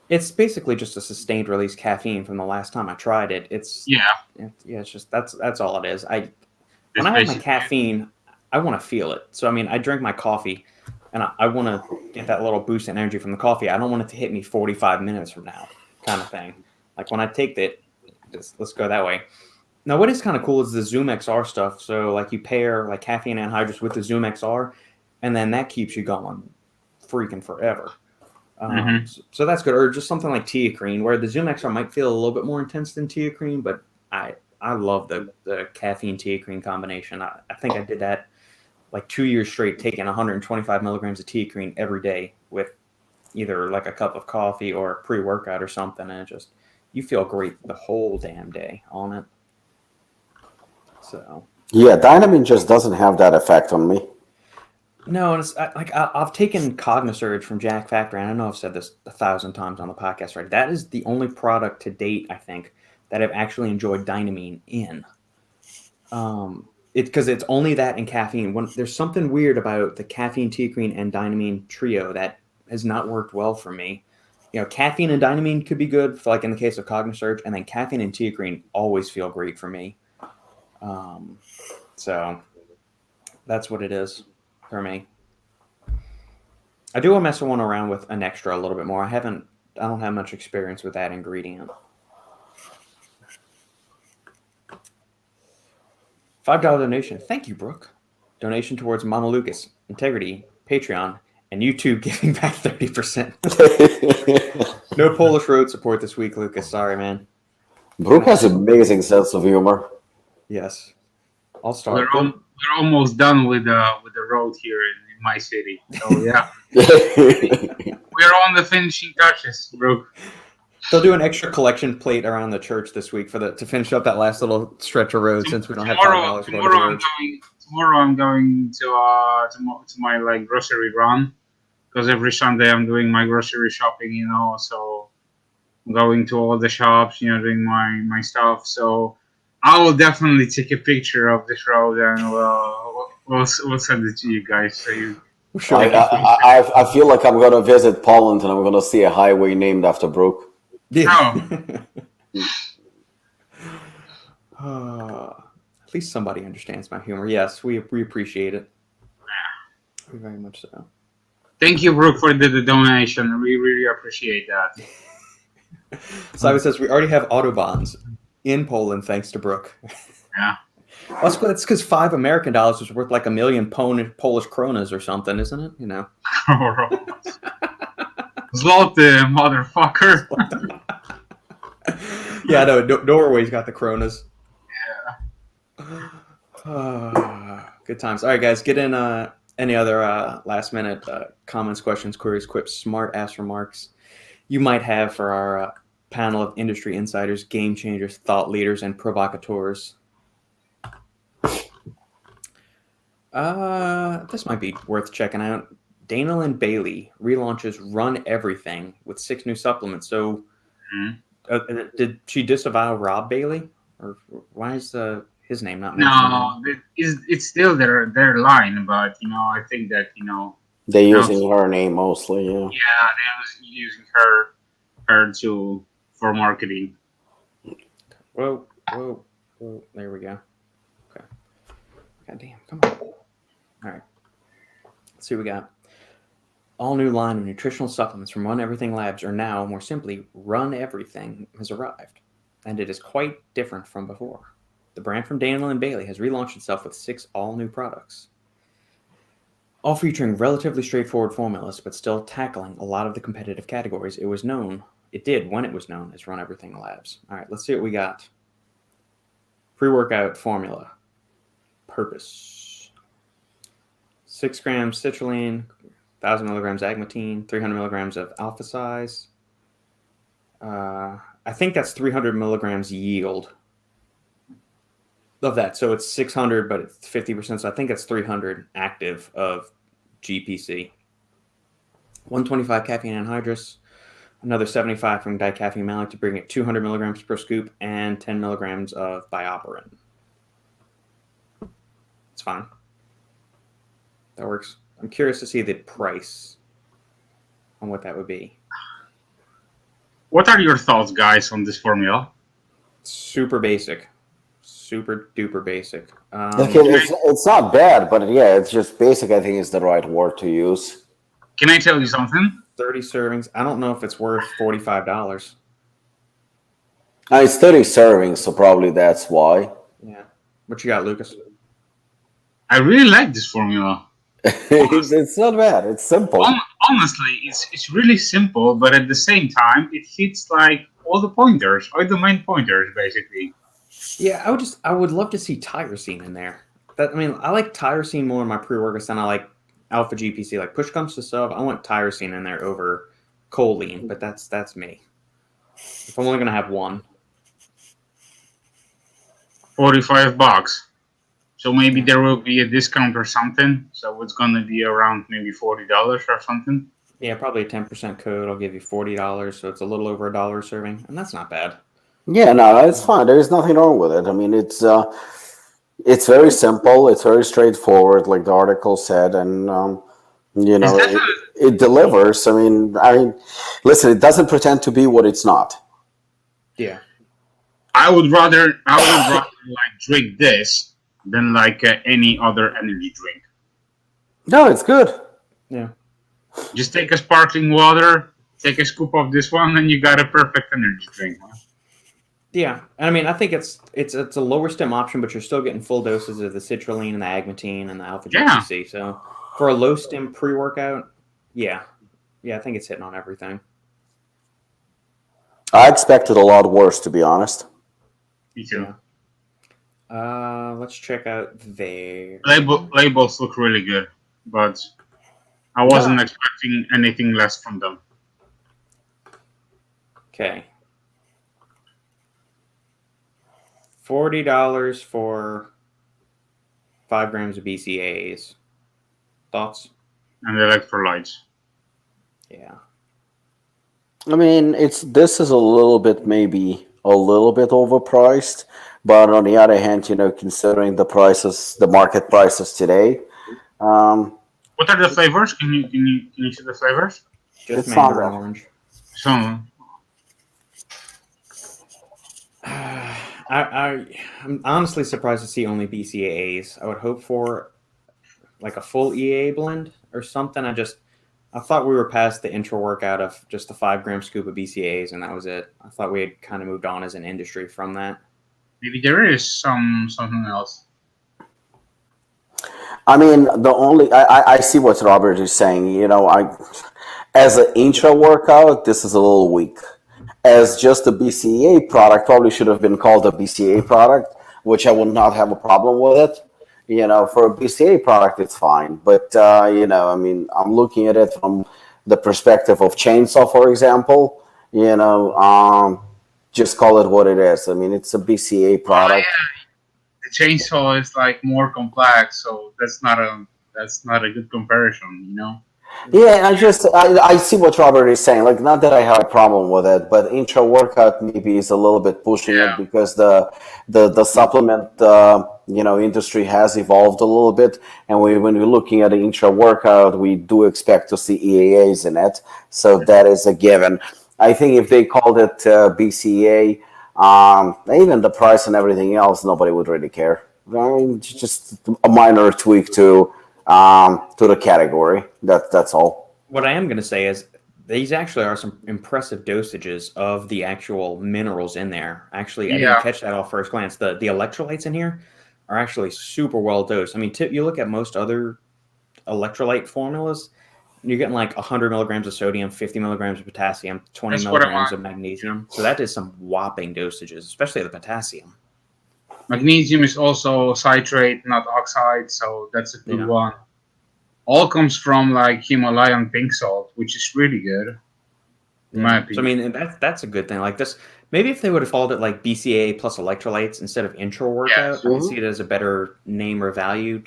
It's basically just a sustained release caffeine from the last time I tried it. It's just that's all it is. When I have my caffeine, I want to feel it. So I mean, I drink my coffee, and I want to get that little boost in energy from the coffee. I don't want it to hit me 45 minutes from now, kind of thing. Like when I take it, let's go that way. Now, what is kind of cool is the Zoom XR stuff. So like you pair like caffeine anhydrous with the Zoom XR, and then that keeps you going freaking forever. So that's good. Or just something like Teacrine, where the Zoom XR might feel a little bit more intense than Teacrine, but I love the caffeine Teacrine combination. I think I did that like 2 years straight, taking 125 milligrams of Teacrine every day with either like a cup of coffee or a pre-workout or something, and you feel great the whole damn day on it. So yeah, Dynamine just doesn't have that effect on me. No, and it's I've taken Cognisurge from Jack Factory, and I know I've said this 1,000 times on the podcast, right? That is the only product to date, I think, that I've actually enjoyed Dynamine in. Because it's only that and caffeine. There's something weird about the caffeine Teacrine and Dynamine trio that has not worked well for me. Caffeine and Dynamine could be good, for like in the case of Cognisurge, and then caffeine and Teacrine always feel great for me. So that's what it is for me. I do want to mess one around with an extra a little bit more. I don't have much experience with that ingredient. $5 donation. Thank you, Brooke. Donation towards Mama Lukasz, Integrity, Patreon, and YouTube giving back 30%. No Polish road support this week, Lukasz. Sorry, man. Brooke has an amazing sense of humor. Yes. I'll start. We're almost done with the road here in my city. So yeah, we're on the finishing touches, Brooke. They'll do an extra collection plate around the church this week to finish up that last little stretch of road since we don't have $5 for Tomorrow I'm going to my like grocery run because every Sunday I'm doing my grocery shopping, so I'm going to all the shops, doing my stuff. So I will definitely take a picture of this road and we'll send it to you guys. So you. Sure. I feel like I'm gonna visit Poland and I'm gonna see a highway named after Brooke. Yeah. At least somebody understands my humor. Yes, we appreciate it. We very much so. Thank you, Brooke, for the donation. We really appreciate that. Simon says we already have Autobahns in Poland thanks to Brooke. Yeah. That's because $5 American is worth like 1 million Polish kronas or something, isn't it? Zloty, motherfucker. Yeah, no, Norway's got the kronas. Yeah. Good times. All right, guys, get in any other last minute comments, questions, queries, quips, smart ass remarks you might have for our panel of industry insiders, game changers, thought leaders, and provocateurs. This might be worth checking out. Dana and Bailey relaunches Run Everything with 6 new supplements. So, did she disavow Rob Bailey, or why is his name not mentioned? No, it's still their line, but I think that they're using her name mostly. Yeah. Yeah, they're using her for marketing. Whoa! There we go. Okay. God damn! Come on. All right. Let's see what we got. All new line of nutritional supplements from Run Everything Labs, or now, more simply, Run Everything, has arrived, and it is quite different from before. The brand from Daniel and Bailey has relaunched itself with 6 all-new products, all featuring relatively straightforward formulas, but still tackling a lot of the competitive categories it did when it was known as Run Everything Labs. All right, let's see what we got. Pre-workout formula. Purpose. 6 grams citrulline, 1,000 milligrams agmatine, 300 milligrams of alpha size. I think that's 300 milligrams yield of that. So it's 600, but it's 50%. So I think it's 300 active of GPC. 125 caffeine anhydrous, another 75 from dicaffeine malic to bring it 200 milligrams per scoop, and 10 milligrams of bioperin. It's fine. That works. I'm curious to see the price on what that would be. What are your thoughts, guys, on this formula? Super basic. Super duper basic. Okay, it's not bad, but yeah, it's just basic. I think is the right word to use. Can I tell you something? 30 servings. I don't know if it's worth $45. It's 30 servings, so probably that's why. Yeah. What you got, Lukasz? I really like this formula. It's not bad. It's simple. Honestly, it's really simple, but at the same time, it hits like all the pointers, all the main pointers, basically. Yeah, I would love to see tyrosine in there. I like tyrosine more in my pre-workouts than I like alpha GPC. Like push comes to shove, I want tyrosine in there over choline, but that's me. If I'm only gonna have one. $45. So maybe there will be a discount or something. So it's gonna be around maybe $40 or something. Yeah, probably a 10% code. I'll give you $40, so it's a little over $1 serving, and that's not bad. Yeah, no, it's fine. There is nothing wrong with it. I mean, it's very simple. It's very straightforward, like the article said, and it delivers. I mean, listen, it doesn't pretend to be what it's not. Yeah, I would rather like drink this than like any other energy drink. No, it's good. Yeah. Just take a sparkling water, take a scoop of this one, and you got a perfect energy drink. Yeah, I mean, I think it's a lower stim option, but you're still getting full doses of the citrulline and the agmatine and the alpha Yeah. GPC. So for a low stim pre-workout, yeah, I think it's hitting on everything. I expected a lot worse, to be honest. Me too. Yeah. Let's check out their Labels look really good, but I wasn't expecting anything less from them. Okay. $40 for 5 grams of BCAAs. Thoughts? And electrolytes. Yeah. I mean, this is a little bit overpriced, but on the other hand, considering the market prices today, what are the flavors? Can you see the flavors? Just it's mango not and orange. Some. I'm honestly surprised to see only BCAAs. I would hope for like a full EAA blend or something. I thought we were past the intro workout of just the 5-gram scoop of BCAAs and that was it. I thought we had kind of moved on as an industry from that. Maybe there is something else. I mean, I see what Robert is saying. As an intro workout, this is a little weak. As just a BCAA product, probably should have been called a BCAA product, which I would not have a problem with it. For a BCAA product, it's fine. But, I mean, I'm looking at it from the perspective of Chainsaw, for example. Just call it what it is. I mean, it's a BCAA product. The chainsaw is like more complex, so that's not a good comparison, Yeah, I see what Robert is saying. Like, not that I have a problem with it, but intra workout maybe is a little bit pushing it because the supplement industry has evolved a little bit, and when we're looking at the intra workout, we do expect to see EAAs in it, so that is a given. I think if they called it BCA, even the price and everything else, nobody would really care. I mean, just a minor tweak to the category. That's all. What I am going to say is these actually are some impressive dosages of the actual minerals in there. Actually, I didn't catch that off first glance. The electrolytes in here are actually super well dosed. I mean, you look at most other electrolyte formulas, you're getting like 100 milligrams of sodium, 50 milligrams of potassium, 20 milligrams of magnesium. So that is some whopping dosages, especially the potassium. Magnesium is also citrate, not oxide, so that's a good one. All comes from like Himalayan pink salt, which is really good, in my opinion. So I mean, that's a good thing. Like this, maybe if they would have called it like BCAA plus electrolytes instead of intro workout, I could see it as a better name or value.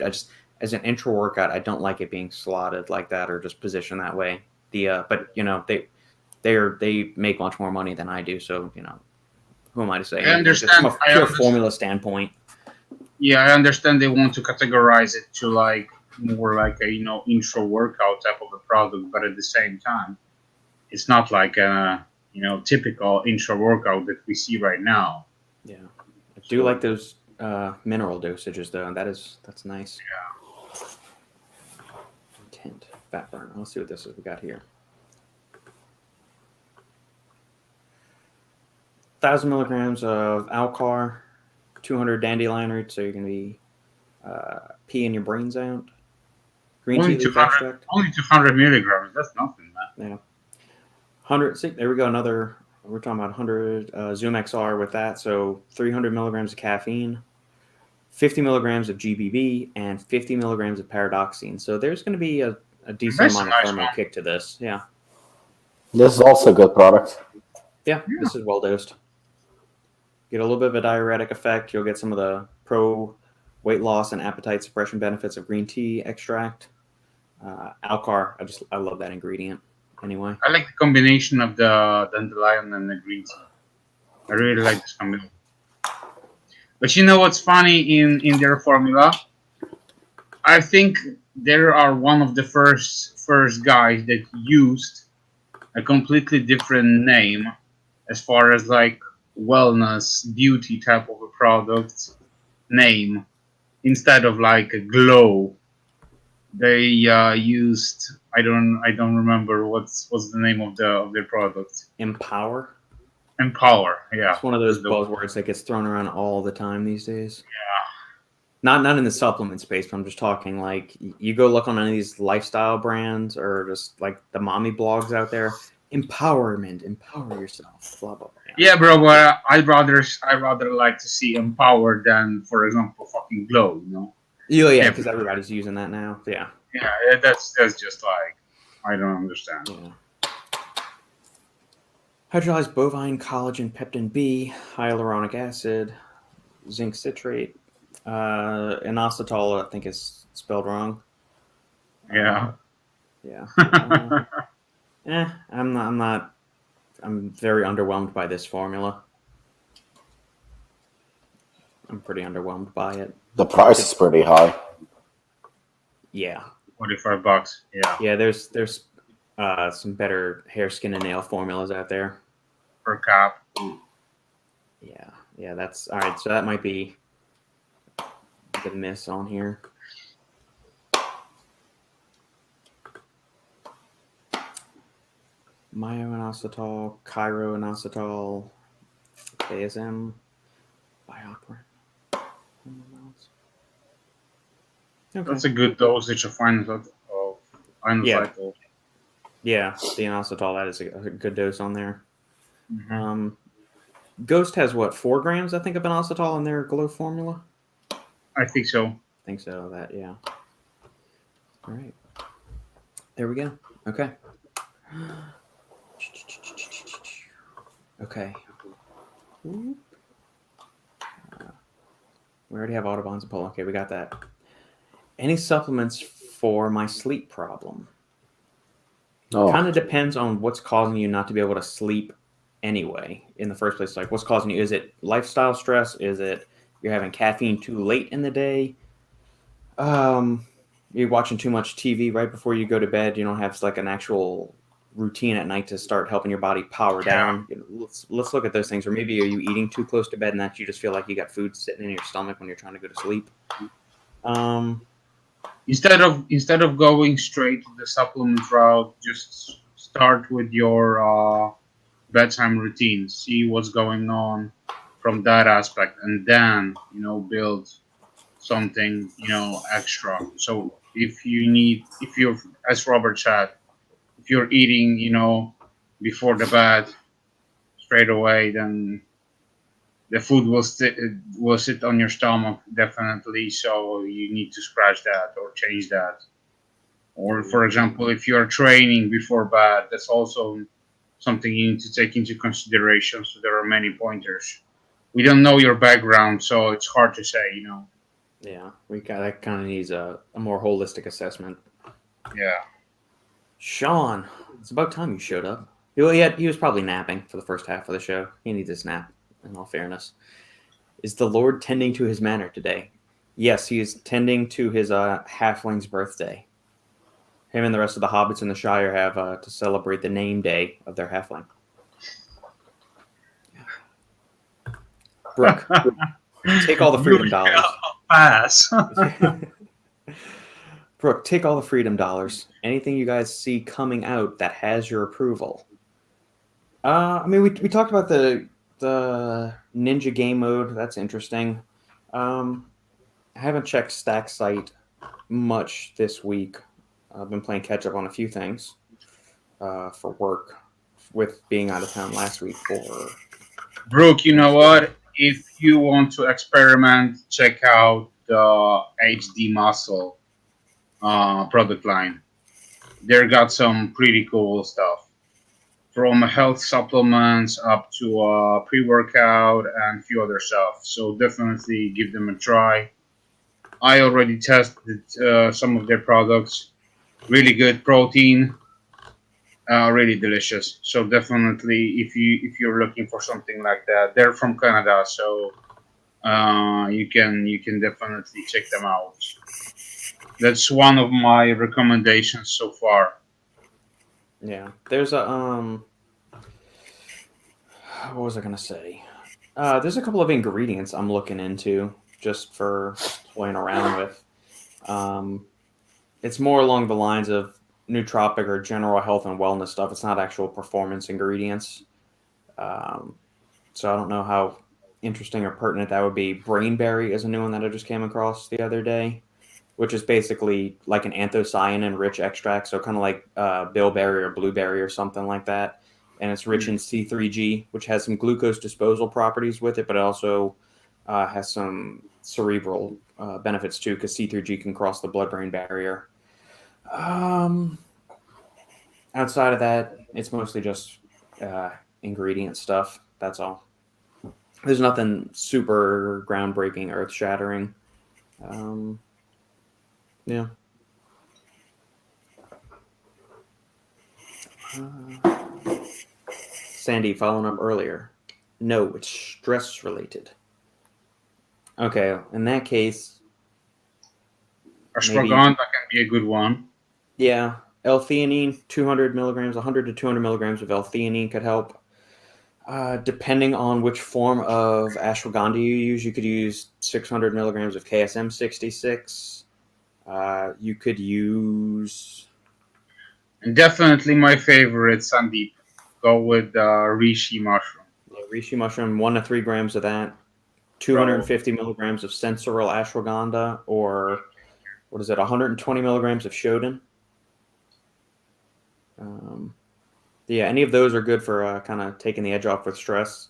As an intro workout, I don't like it being slotted like that or just positioned that way. But they make much more money than I do, so who am I to say? I understand. Just from a pure formula standpoint. Yeah, I understand they want to categorize it to like more like a intro workout type of a product, but at the same time, it's not like a typical intro workout that we see right now. Yeah, I do like those mineral dosages though, and that's nice. Yeah. Intent fat burn. Let's see what this is we got here. 1,000 milligrams of Alcar, 200 dandelion root, so you're going to be peeing your brains out. Green tea leaf extract. Only 200 milligrams. That's nothing, man. Yeah. 100. See, there we go. Another. We're talking about 100 Zoom XR with that. So 300 milligrams of caffeine, 50 milligrams of GBB, and 50 milligrams of paradoxine. So there's going to be a decent amount of thermal kick to this. Yeah. This is also a good product. Yeah, this is well dosed. Get a little bit of a diuretic effect. You'll get some of the pro weight loss and appetite suppression benefits of green tea extract. Alcar, I love that ingredient. Anyway, I like the combination of the dandelion and the green tea. I really like this combination. But you know what's funny in their formula? I think they are one of the first guys that used a completely different name as far as like wellness, beauty type of a product name instead of like a glow. They used I don't remember what's the name of their product. Empower. Empower. Yeah. It's one of those The- buzzwords that gets thrown around all the time these days. Not in the supplement space, but I'm just talking like you go look on any of these lifestyle brands or just like the mommy blogs out there. Empowerment, empower yourself, blah blah blah. Yeah, bro. But I'd rather like to see empower than, for example, fucking glow. You know. Yeah, because everybody's using that now. Yeah. Yeah, that's just like I don't understand. Yeah. Hydrolyzed bovine collagen peptin B, hyaluronic acid, zinc citrate, inositol. I think is spelled wrong. Yeah. Yeah. I'm not. I'm very underwhelmed by this formula. I'm pretty underwhelmed by it. The price is pretty high. Yeah. $45. Yeah. Yeah. There's some better hair, skin, and nail formulas out there. Per cap. Yeah. That's all right. So that might be the miss on here. Myoinositol, chiroinositol, ASM, bioquin. Okay. That's a good dosage of inositol. Yeah, the inositol, that is a good dose on there. Mm-hmm. Ghost has what, 4 grams, I think, of inositol in their glow formula? I think so. I think so, yeah. All right. There we go. Okay. Okay. We already have Audubon's and Apollon. Okay, we got that. Any supplements for my sleep problem? Oh, Kind of depends on what's causing you not to be able to sleep anyway in the first place. Like, what's causing you? Is it lifestyle stress? Is it you're having caffeine too late in the day? You're watching too much TV right before you go to bed. You don't have like an actual routine at night to start helping your body power down. Let's look at those things. Or maybe are you eating too close to bed and that you just feel like you got food sitting in your stomach when you're trying to go to sleep? Instead of going straight to the supplement route, just start with your bedtime routine. See what's going on from that aspect, and then build something extra. So if you're, as Robert said, if you're eating before the bed straight away, then the food will sit on your stomach definitely. So you need to scratch that or change that. Or for example, if you're training before bed, that's also something you need to take into consideration. So there are many pointers. We don't know your background, so it's hard to say. Yeah, that kind of needs a more holistic assessment. Yeah. Sean, it's about time you showed up. He was probably napping for the first half of the show. He needs his nap, in all fairness. Is the Lord tending to his manor today? Yes, he is tending to his halfling's birthday. Him and the rest of the hobbits in the Shire have to celebrate the name day of their halfling. Brooke, take all the freedom dollars. Pass. Brooke, take all the freedom dollars. Anything you guys see coming out that has your approval? I mean, we talked about the ninja game mode. That's interesting. I haven't checked Stack Site much this week. I've been playing catch up on a few things for work, with being out of town last week for. Brooke, you know what? If you want to experiment, check out the HD Muscle product line. They got some pretty cool stuff, from health supplements up to pre-workout and a few other stuff. So definitely give them a try. I already tested some of their products. Really good protein, really delicious. So definitely, if you're looking for something like that, they're from Canada, so you can definitely check them out. That's one of my recommendations so far. Yeah, there's a what was I gonna say? There's a couple of ingredients I'm looking into just for playing around with. It's more along the lines of nootropic or general health and wellness stuff. It's not actual performance ingredients. So I don't know how interesting or pertinent that would be. Brainberry is a new one that I just came across the other day, which is basically like an anthocyanin-rich extract, so kind of like bilberry or blueberry or something like that. And it's rich in C3G, which has some glucose disposal properties with it, but it also has some cerebral benefits too, because C3G can cross the blood-brain barrier. Outside of that, it's mostly just ingredient stuff. That's all. There's nothing super groundbreaking, earth-shattering. Yeah. Sandy, following up earlier. No, it's stress-related. Okay, in that case... Ashwagandha can be a good one. Yeah, L-theanine, 200 milligrams, 100 to 200 milligrams of L-theanine could help. Depending on which form of ashwagandha you use, you could use 600 milligrams of KSM 66. You could use... And definitely my favorite, Sandeep. Go with reishi mushroom. Yeah, reishi mushroom, 1 to 3 grams of that. 250 milligrams of sensoril ashwagandha, or what is it, 120 milligrams of shodan. Yeah, any of those are good for kind of taking the edge off with stress.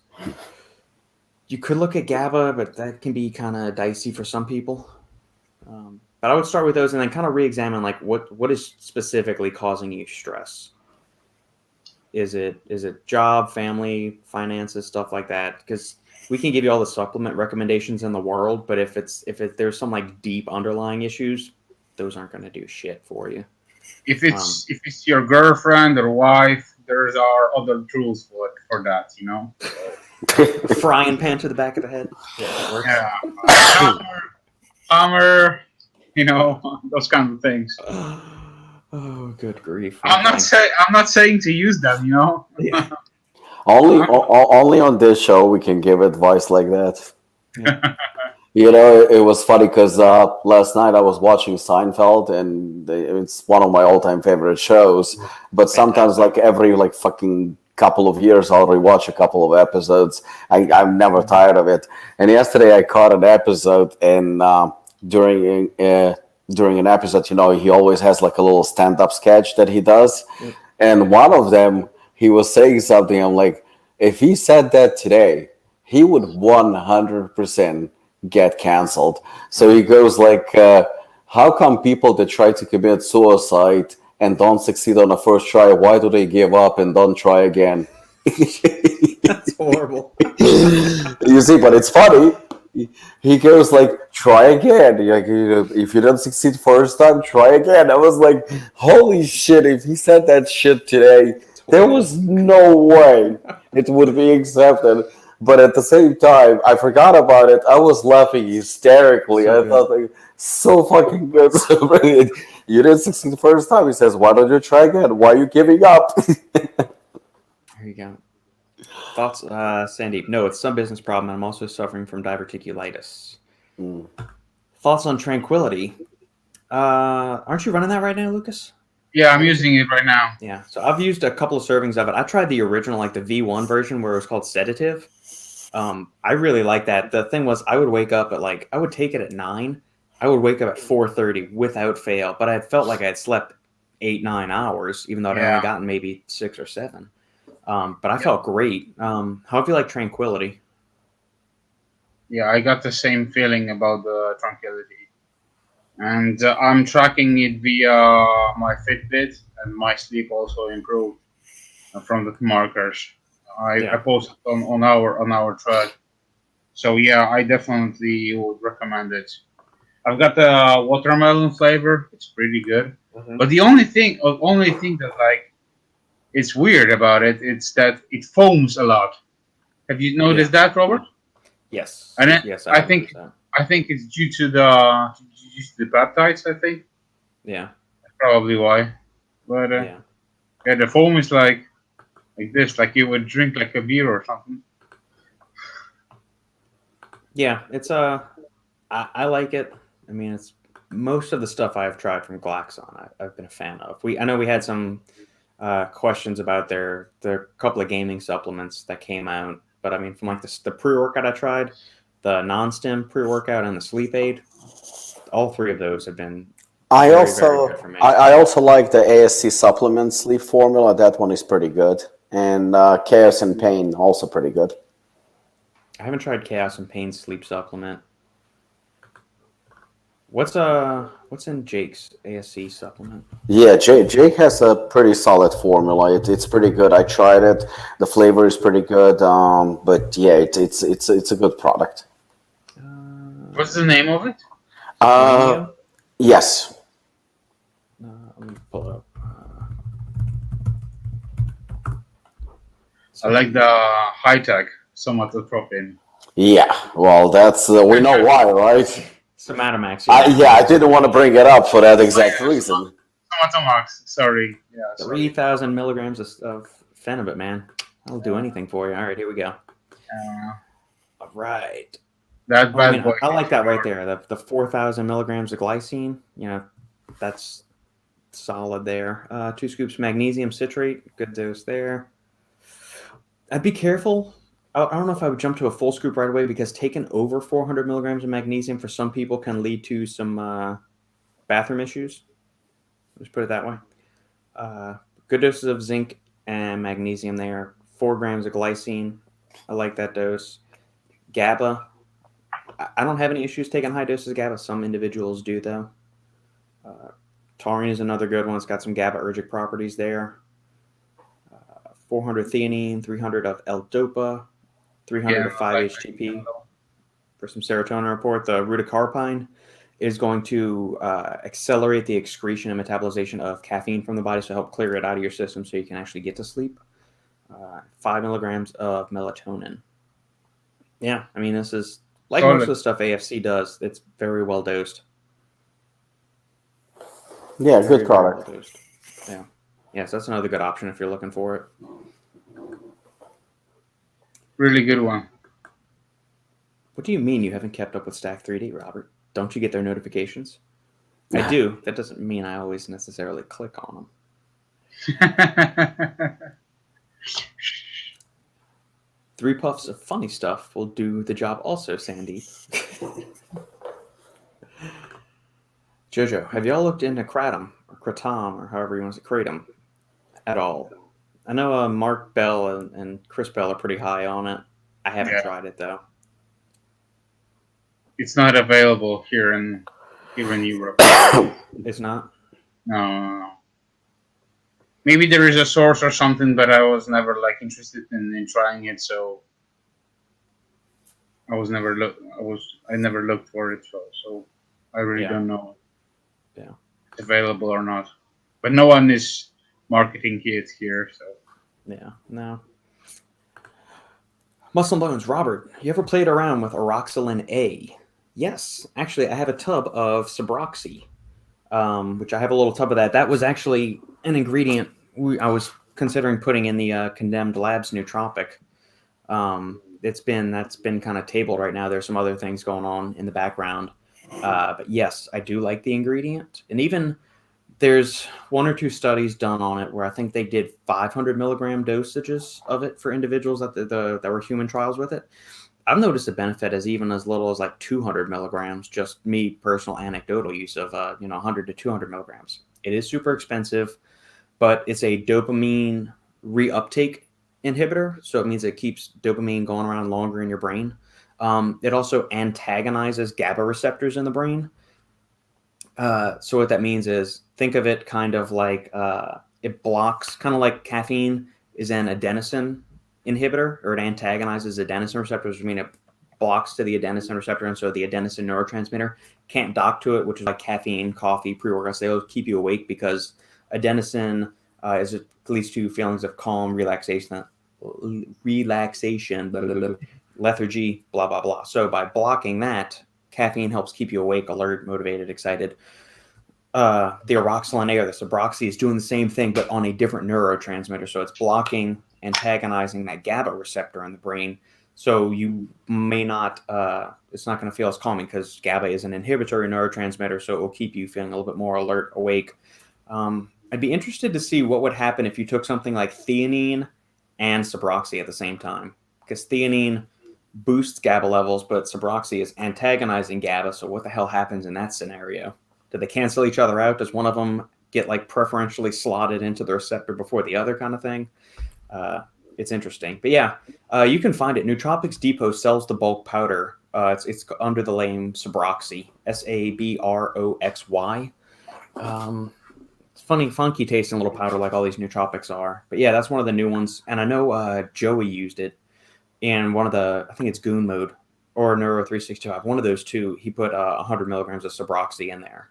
You could look at GABA, but that can be kind of dicey for some people. But I would start with those and then kind of re-examine like what is specifically causing you stress. Is it job, family, finances, stuff like that? Because we can give you all the supplement recommendations in the world, but if there's some like deep underlying issues, those aren't going to do shit for you. If it's your girlfriend or wife, there are other tools for that, you know. Frying pan to the back of the head. Yeah, hammer, you know, those kind of things. Oh, good grief! I'm not saying to use them, you know. Yeah. Only on this show we can give advice like that. Yeah. You know, it was funny because last night I was watching Seinfeld, and it's one of my all-time favorite shows. But sometimes, like every fucking couple of years, I'll rewatch a couple of episodes. I'm never tired of it. And yesterday I caught an episode, and during an episode, you know, he always has like a little stand-up sketch that he does. Yep. And one of them, he was saying something. I'm like, if he said that today, he would 100% get canceled. So he goes like, how come people that try to commit suicide and don't succeed on the first try, why do they give up and don't try again? That's horrible. You see, but it's funny. He goes like, try again. Like, you know, if you don't succeed first time, try again. I was like, holy shit, if he said that shit today, there was no way it would be accepted. But at the same time, I forgot about it. I was laughing hysterically. I thought, like, so fucking good. So brilliant. You didn't succeed the first time. He says, why don't you try again? Why are you giving up? There you go. Thoughts, Sandeep? No, it's some business problem. I'm also suffering from diverticulitis. Thoughts on Tranquility? Aren't you running that right now, Lukasz? Yeah, I'm using it right now. Yeah, so I've used a couple of servings of it. I tried the original, like the V1 version, where it was called Sedative. I really like that. The thing was, I would wake up at I would take it at 9. I would wake up at 4:30 without fail, but I felt like I had slept 8-9 hours, even though I'd only gotten maybe 6 or 7. But I felt great. How do you like Tranquility? Yeah, I got the same feeling about the Tranquility. And I'm tracking it via my Fitbit, and my sleep also improved from the markers. I posted on our thread. So yeah, I definitely would recommend it. I've got the watermelon flavor. It's pretty good. Mm-hmm. But the only thing that it's weird about it, it's that it foams a lot. Have you noticed that, Robert? Yes. And yes, I think it's due to the peptides. I think. Yeah. That's probably why. But the foam is like this, like you would drink like a beer or something. Yeah, it's I like it. I mean, it's most of the stuff I've tried from Glaxon, I've been a fan of. I know we had some questions about their couple of gaming supplements that came out, but I mean, from like the pre-workout I tried, the non-stim pre-workout and the sleep aid, all three of those have been very good for me. I also like the ASC supplement sleep formula. That one is pretty good, and Chaos and Pain also pretty good. I haven't tried Chaos and Pain sleep supplement. What's in Jake's ASC supplement? Yeah, Jake has a pretty solid formula. It's pretty good. I tried it. The flavor is pretty good. But yeah, it's a good product. What's the name of it? Yes. Let me pull it up. I like the high-tech somatotropin. Yeah. Well, that's we know why, right? Somatomax. I didn't want to bring it up for that exact reason. Somatomax. Sorry. Yeah. 3,000 milligrams of Phenibut, man. I'll do anything for you. All right, here we go. All right. That bad boy. I like that right there. The 4,000 milligrams of glycine. You know, that's solid there. 2 scoops magnesium citrate. Good dose there. I'd be careful. I don't know if I would jump to a full scoop right away because taking over 400 milligrams of magnesium for some people can lead to some bathroom issues. Let's put it that way. Good doses of zinc and magnesium there. 4 grams of glycine. I like that dose. GABA. I don't have any issues taking high doses of GABA. Some individuals do, though. Taurine is another good one. It's got some GABAergic properties there. 400 theanine, 300 of L-DOPA, 300 of 5-HTP for some serotonin report. The rutacarpine is going to accelerate the excretion and metabolization of caffeine from the body, so help clear it out of your system so you can actually get to sleep. 5 milligrams of melatonin. Yeah, I mean, this is like most of the stuff AFC does. It's very well dosed. Yeah, good product. Well dosed. Yeah. Yes, that's another good option if you're looking for it. Really good one. What do you mean you haven't kept up with Stack 3D, Robert? Don't you get their notifications? I do. That doesn't mean I always necessarily click on them. 3 puffs of funny stuff will do the job also, Sandy. Jojo, have y'all looked into Kratom or Kratom or however you want to say Kratom at all? I know Mark Bell and Chris Bell are pretty high on it. I haven't tried it though. It's not available here in Europe. It's not? No. Maybe there is a source or something, but I was never interested in trying it, so I never looked for it, so I really don't know. Yeah. If it's available or not. But no one is marketing it here, so. Yeah, no. Muscle and Bones, Robert, you ever played around with Oroxylin A? Yes, actually, I have a tub of Sabroxy, which I have a little tub of that. That was actually an ingredient I was considering putting in the Condemned Labs nootropic. That's been kind of tabled right now. There's some other things going on in the background. But yes, I do like the ingredient. And even there's 1 or 2 studies done on it where I think they did 500 milligram dosages of it for individuals that were human trials with it. I've noticed a benefit as even as little as 200 milligrams, just me personal anecdotal use of 100 to 200 milligrams. It is super expensive, but it's a dopamine reuptake inhibitor. So it means it keeps dopamine going around longer in your brain. It also antagonizes GABA receptors in the brain. So what that means is think of it kind of like it blocks, kind of like caffeine is an adenosine inhibitor, or it antagonizes adenosine receptors, which mean it blocks to the adenosine receptor, and so the adenosine neurotransmitter can't dock to it, which is like caffeine, coffee, pre-workouts. They all keep you awake because adenosine leads to feelings of calm, relaxation, lethargy, blah, blah, blah. So by blocking that, caffeine helps keep you awake, alert, motivated, excited. The Oroxylin A or the Sabroxy is doing the same thing, but on a different neurotransmitter. So it's blocking, antagonizing that GABA receptor in the brain. So you may not, it's not going to feel as calming because GABA is an inhibitory neurotransmitter, so it will keep you feeling a little bit more alert, awake. I'd be interested to see what would happen if you took something like theanine and Sabroxy at the same time, because theanine boosts GABA levels, but Sabroxy is antagonizing GABA. So what the hell happens in that scenario? Do they cancel each other out? Does one of them get like preferentially slotted into the receptor before the other kind of thing? It's interesting. But yeah, you can find it. Nootropics Depot sells the bulk powder. It's under the name Sabroxy, Sabroxy. It's funny, funky tasting little powder like all these nootropics are. But yeah, that's one of the new ones. And I know Joey used it in one of the, I think it's Goon Mode or Neuro 365. One of those two, he put 100 milligrams of Sabroxy in there.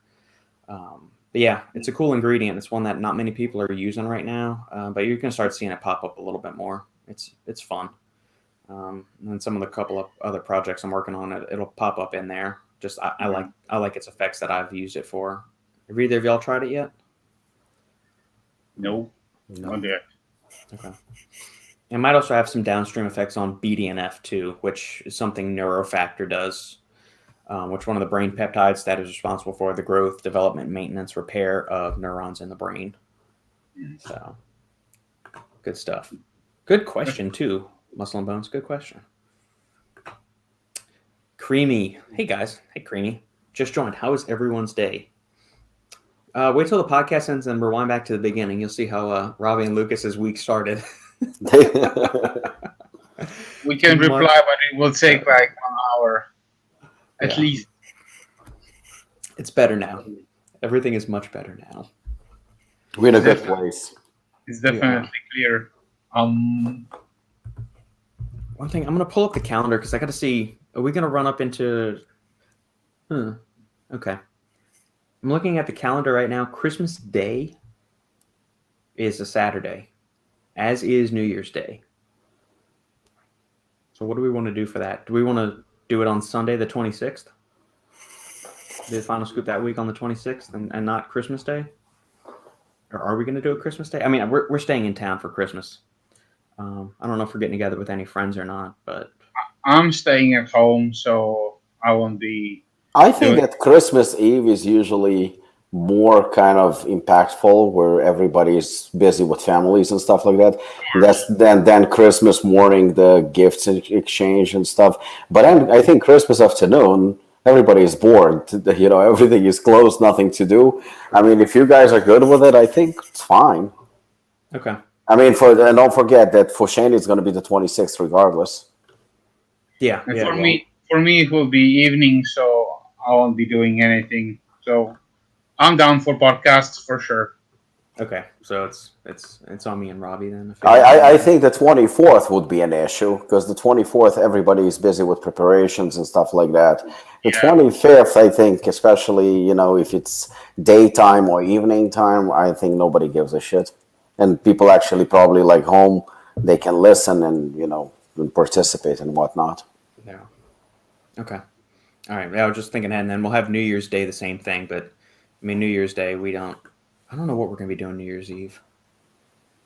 But yeah, it's a cool ingredient. It's one that not many people are using right now, but you're going to start seeing it pop up a little bit more. It's fun. And then some of the couple of other projects I'm working on, it'll pop up in there. Just I like its effects that I've used it for. Have either of y'all tried it yet? No, not yet. Okay. It might also have some downstream effects on BDNF too, which is something Neurofactor does. Which one of the brain peptides that is responsible for the growth, development, maintenance, repair of neurons in the brain. So, good stuff. Good question, too, Muscle and Bones. Good question. Creamy. Hey, guys. Hey, Creamy. Just joined. How is everyone's day? Wait till the podcast ends and rewind back to the beginning. You'll see how Robbie and Lucas's week started. We can reply, but it will take like 1 hour. At least. It's better now. Everything is much better now. We're in a good place. It's definitely clear. One thing, I'm going to pull up the calendar because I got to see, are we going to run up into... Okay. I'm looking at the calendar right now. Christmas Day is a Saturday, as is New Year's Day. So what do we want to do for that? Do we want to do it on Sunday, the 26th? Do the final scoop that week on the 26th and not Christmas Day? Or are we going to do it Christmas Day? I mean, we're staying in town for Christmas. I don't know if we're getting together with any friends or not, but... I'm staying at home, so I won't be... I think that Christmas Eve is usually more kind of impactful, where everybody's busy with families and stuff like that. That's then Christmas morning, the gifts exchange and stuff. But I think Christmas afternoon, everybody is bored. You know, everything is closed, nothing to do. I mean, if you guys are good with it, I think it's fine. Okay. I mean, and don't forget that for Shane, it's going to be the 26th regardless. Yeah. And for me, it will be evening, so I won't be doing anything. So I'm down for podcasts for sure. Okay, so it's on me and Robbie then. I think the 24th would be an issue because the 24th everybody is busy with preparations and stuff like that. The 25th, I think, especially if it's daytime or evening time, I think nobody gives a shit, and people actually probably like home. They can listen and and participate and whatnot. Yeah. Okay. All right. I was just thinking ahead, and then we'll have New Year's Day the same thing, but I mean New Year's Day I don't know what we're going to be doing New Year's Eve.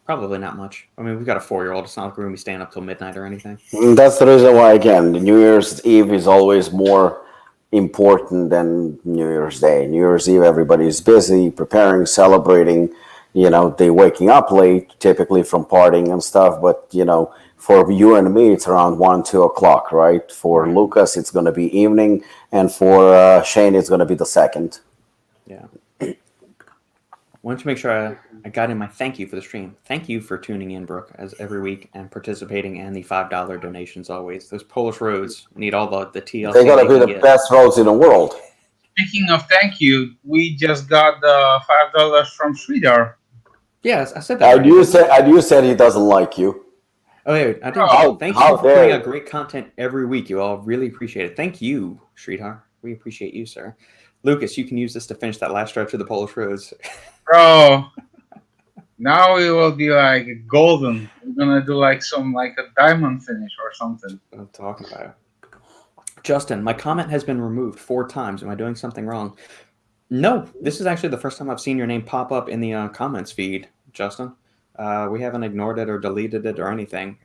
Probably not much. I mean, we've got a 4-year-old. It's not like we're going to be staying up till midnight or anything. That's the reason why, again, the New Year's Eve is always more important than New Year's Day. New Year's Eve, everybody's busy, preparing, celebrating. They waking up late, typically from partying and stuff. But, for you and me, it's around 1, 2 o'clock, right? For Lukasz, it's going to be evening. And for Shane, it's going to be the 2nd. Yeah. Wanted to make sure I got in my thank you for the stream. Thank you for tuning in, Brooke, as every week and participating, and the $5 donations always. Those Polish roads need all the TLC. They're going to be the best roads in the world. Speaking of thank you, we just got the $5 from Sridhar. Yes, I said that. You said he doesn't like you. Oh, yeah, I didn't. Thank you for putting out great content every week. You all really appreciate it. Thank you, Sridhar. We appreciate you, sir. Lukasz, you can use this to finish that last stretch of the Polish roads. Bro, now it will be like golden. We're gonna do like a diamond finish or something. What I'm talking about. Justin, my comment has been removed 4 times. Am I doing something wrong? No, this is actually the first time I've seen your name pop up in the comments feed, Justin. We haven't ignored it or deleted it or anything.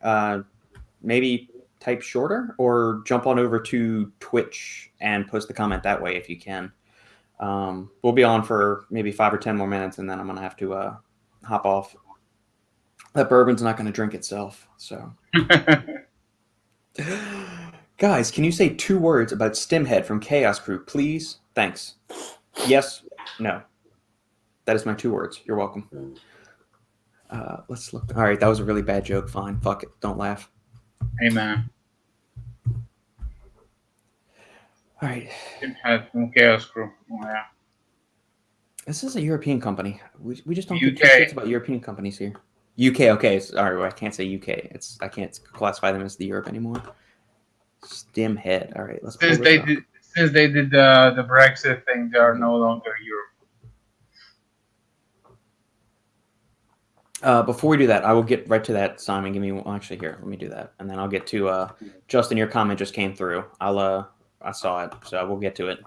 Maybe type shorter, or jump on over to Twitch and post the comment that way if you can. We'll be on for maybe 5 or 10 more minutes, and then I'm gonna have to hop off. That bourbon's not gonna drink itself. So, guys, can you say 2 words about Stimhead from Chaos Crew, please? Thanks. Yes. No. That is my 2 words. You're welcome. Let's look. All right, that was a really bad joke. Fine. Fuck it. Don't laugh. Hey, man. All right. Stimhead from Chaos Crew. Oh, yeah. This is a European company. We just don't UK. give 2 shits about European companies here. UK, okay. All right, well, I can't say UK. I can't classify them as the Europe anymore. Stimhead. All right, let's. Since they did the Brexit thing, they are no longer Europe. Before we do that, I will get right to that. Simon, give me one. Actually, here, let me do that, and then I'll get to Justin. Your comment just came through. I saw it, so we'll get to it.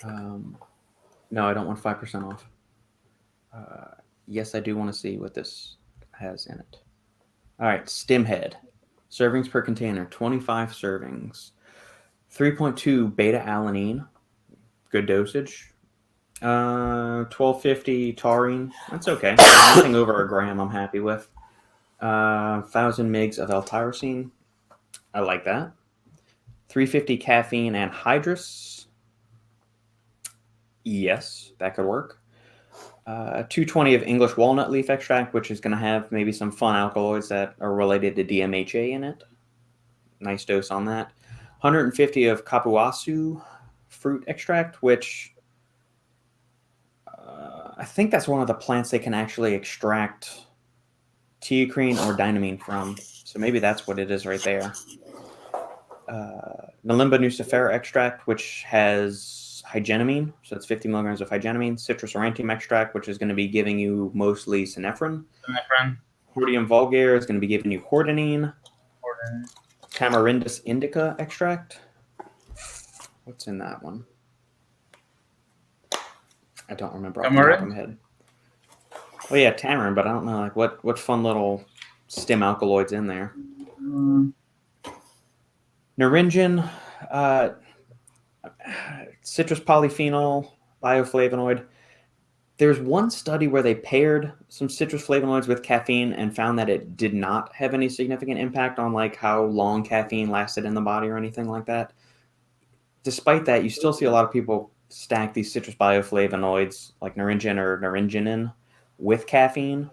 No, I don't want 5% off. Yes, I do want to see what this has in it. All right, Stimhead. Servings per container, 25 servings. 3.2 beta-alanine. Good dosage. 1250 taurine. That's okay. Nothing over a gram I'm happy with. 1,000 mgs of L-tyrosine. I like that. 350 caffeine anhydrous. Yes, that could work. 220 of English walnut leaf extract, which is going to have maybe some fun alkaloids that are related to DMHA in it. Nice dose on that. 150 of kapuasu fruit extract, which I think that's one of the plants they can actually extract teocrine or dynamine from. So maybe that's what it is right there. Nalimba nucifera extract, which has hygenamine, so it's 50 milligrams of hygenamine. Citrus aurantium extract, which is going to be giving you mostly synephrine. Hordeum vulgare is going to be giving you hordenine. Tamarindus indica extract. What's in that one? I don't remember off the top of my head. Oh yeah, tamarind, but I don't know like what fun little stim alkaloids in there. Naringin, citrus polyphenol, bioflavonoid. There's one study where they paired some citrus flavonoids with caffeine and found that it did not have any significant impact on like how long caffeine lasted in the body or anything like that. Despite that, you still see a lot of people stack these citrus bioflavonoids like naringin or naringinin with caffeine.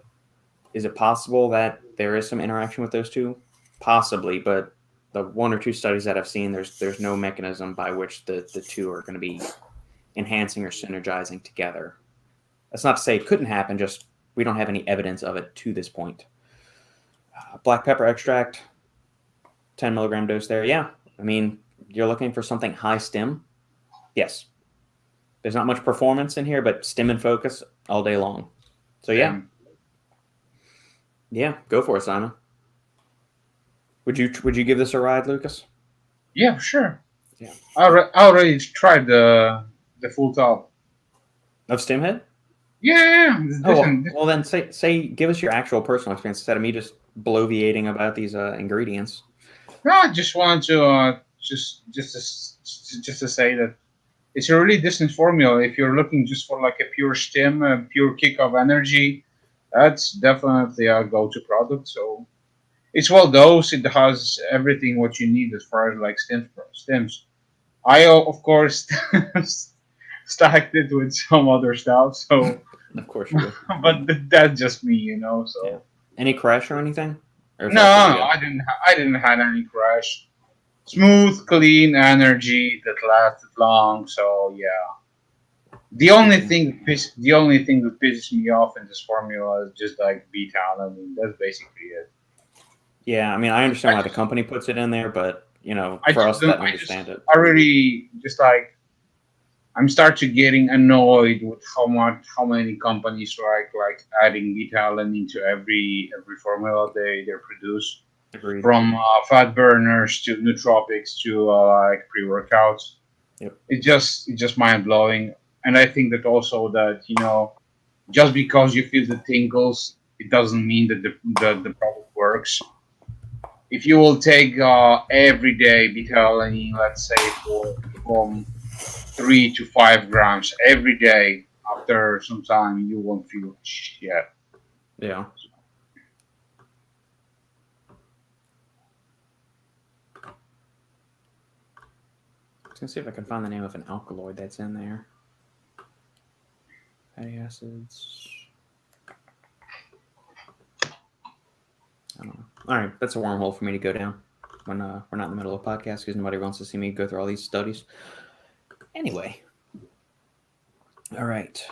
Is it possible that there is some interaction with those two? Possibly, but the 1 or 2 studies that I've seen, there's no mechanism by which the two are going to be enhancing or synergizing together. That's not to say it couldn't happen, just we don't have any evidence of it to this point. Black pepper extract, 10 milligram dose there. Yeah, I mean, you're looking for something high stim. Yes. There's not much performance in here, but stim and focus all day long. So yeah. Yeah, go for it, Simon. Would you give this a ride, Lukasz? Yeah, sure. Yeah. I already tried the full top. Of Stimhead? Yeah. Well, then give us your actual personal experience instead of me just bloviating about these ingredients. No, I just wanted to just to say that it's a really decent formula. If you're looking just for like a pure stim, a pure kick of energy, that's definitely a go-to product. So it's well dosed. It has everything what you need as far as like stims. I of course stacked it with some other stuff. So of course you do. But that's just me, you know. So yeah. Any crash or anything? Or no, I didn't have any crash. Smooth, clean energy that lasted long. So yeah. The only thing that pisses me off in this formula is just like beta-alanine. That's basically it. Yeah, I mean, I understand why the company puts it in there, but you know, for us that understand it. I really just like I'm starting getting annoyed with how many companies like adding beta-alanine to every formula they produce. Agreed. From fat burners to nootropics to like pre-workouts. Yep. It's just mind blowing, and I think that also that just because you feel the tingles, it doesn't mean that the product works. if you will take every day betaline, let's say from 3 to 5 grams every day, after some time you won't feel shit. Yeah. I was gonna see if I can find the name of an alkaloid that's in there. Fatty acids. I don't know. All right, that's a wormhole for me to go down when we're not in the middle of a podcast because nobody wants to see me go through all these studies. Anyway. All right.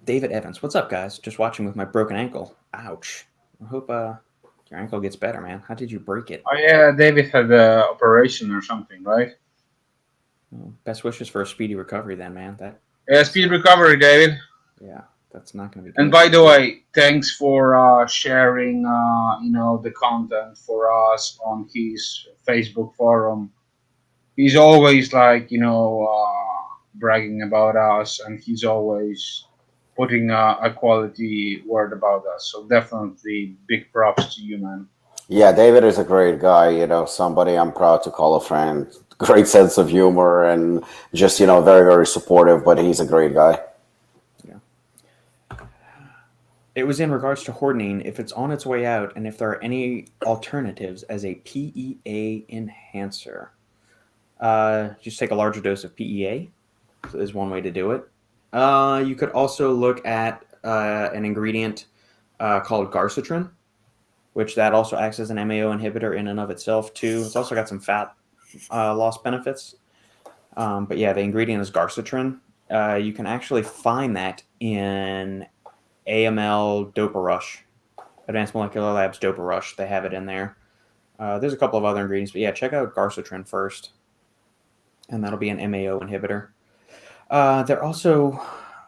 David Evans. What's up, guys? Just watching with my broken ankle. Ouch. I hope your ankle gets better, man. How did you break it? Oh yeah, David had an operation or something, right? Well, best wishes for a speedy recovery then, man. Yeah, speed recovery, David. Yeah, that's not going to be good. And by the way, thanks for sharing, the content for us on his Facebook forum. He's always bragging about us, and he's always putting a quality word about us. So definitely big props to you, man. Yeah, David is a great guy, somebody I'm proud to call a friend. Great sense of humor and just, very, very supportive, but he's a great guy. Yeah. It was in regards to hordenine, if it's on its way out, and if there are any alternatives as a PEA enhancer. Just take a larger dose of PEA. So is one way to do it. You could also look at an ingredient called garcitrin, which that also acts as an MAO inhibitor in and of itself too. It's also got some fat loss benefits. But yeah, the ingredient is garcitrin. You can actually find that in AML Dopa Rush, Advanced Molecular Labs Dopa Rush. They have it in there. There's a couple of other ingredients, but yeah, check out garcitrin first, and that'll be an MAO inhibitor. They're also,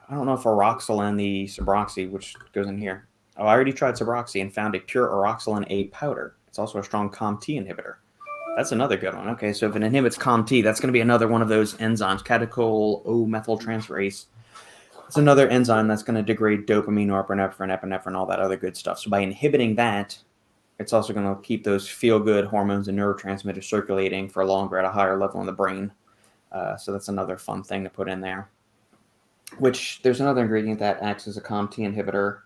I don't know if Oroxylin, the Sabroxy, which goes in here. Oh, I already tried Sabroxy and found a pure Oroxylin A powder. It's also a strong COMT inhibitor. That's another good one. Okay, so if it inhibits COMT, that's going to be another one of those enzymes, catechol O-methyltransferase. It's another enzyme that's going to degrade dopamine, norepinephrine, epinephrine, all that other good stuff. So by inhibiting that, it's also going to keep those feel-good hormones and neurotransmitters circulating for longer at a higher level in the brain. So that's another fun thing to put in there. Which, there's another ingredient that acts as a COMT inhibitor,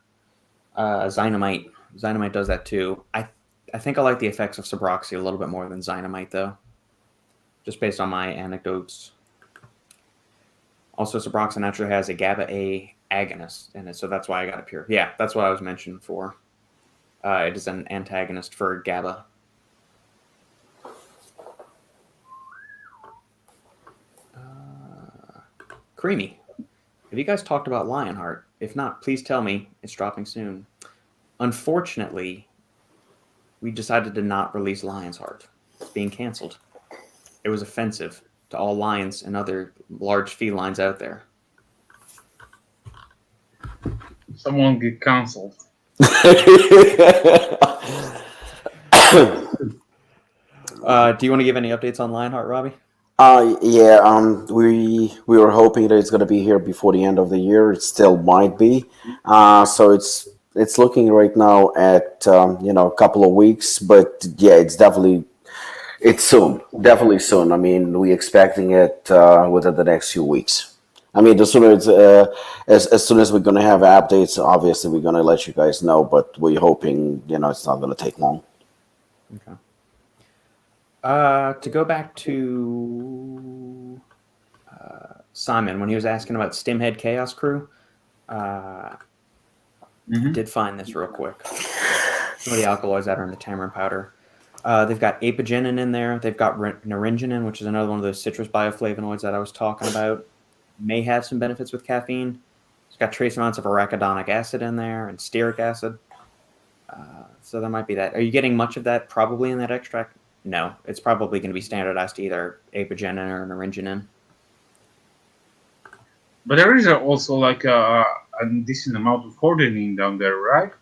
Zynamite. Zynamite does that too. I think I like the effects of Sabroxy a little bit more than Zynamite, though, just based on my anecdotes. Also, Sabroxy naturally has a GABA-A agonist in it, so that's why I got it pure. Yeah, that's what I was mentioned for. It is an antagonist for GABA. Creamy. Have you guys talked about Lionheart? If not, please tell me. It's dropping soon. Unfortunately, we decided to not release Lion's Heart. It's being canceled. It was offensive to all lions and other large felines out there. Someone get canceled. Do you want to give any updates on Lionheart, Robbie? We were hoping that it's going to be here before the end of the year. It still might be. So it's looking right now at a couple of weeks, but yeah, it's soon, definitely soon. I mean, we're expecting it within the next few weeks. I mean, the sooner it's as soon as we're going to have updates, obviously we're going to let you guys know. But we're hoping it's not going to take long. Okay. To go back to Simon, when he was asking about Stimhead Chaos Crew, did find this real quick. Some of the alkaloids that are in the tamarind powder. They've got apigenin in there. They've got naringenin, which is another one of those citrus bioflavonoids that I was talking about. May have some benefits with caffeine. It's got trace amounts of arachidonic acid in there and stearic acid. So there might be that. Are you getting much of that probably in that extract? No, it's probably going to be standardized to either apigenin or naringenin. But there is also like a decent amount of hordenine down there, right?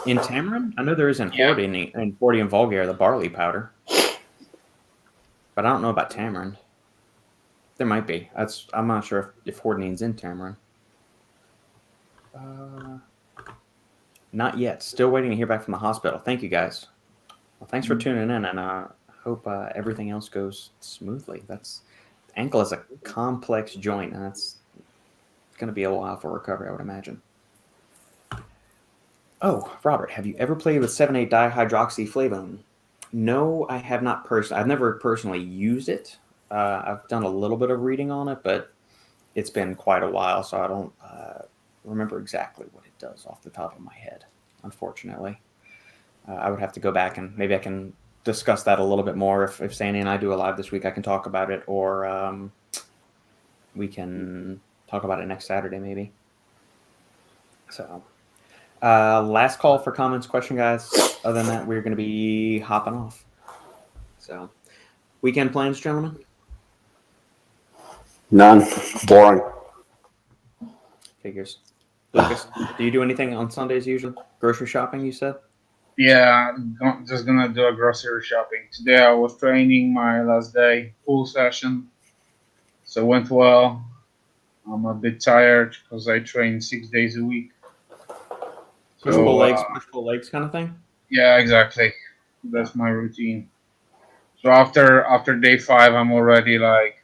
In tamarind? I know there is in hordenine and Fortium vulgare, the barley powder. But I don't know about tamarind. There might be. I'm not sure if hordenine's in tamarind. Not yet. Still waiting to hear back from the hospital. Thank you, guys. Well, thanks for tuning in, and hope everything else goes smoothly. Ankle is a complex joint, and it's going to be a while for recovery, I would imagine. Oh, Robert, have you ever played with 7,8 dihydroxy Flavone? No, I have not personally. I've never personally used it. I've done a little bit of reading on it, but it's been quite a while, so I don't remember exactly what it does off the top of my head, unfortunately. I would have to go back, and maybe I can discuss that a little bit more. If Sandy and I do a live this week, I can talk about it, or we can talk about it next Saturday, maybe. So, last call for comments, question, guys. Other than that, we're going to be hopping off. So, weekend plans, gentlemen? None. Boring. Figures. Lucas, do you do anything on Sundays usually? Grocery shopping, you said? Yeah, just gonna do a grocery shopping. Today I was training my last day, pool session. So went well. I'm a bit tired because I train 6 days a week. Push-pull legs kind of thing? Yeah, exactly. That's my routine. So after day 5, I'm already like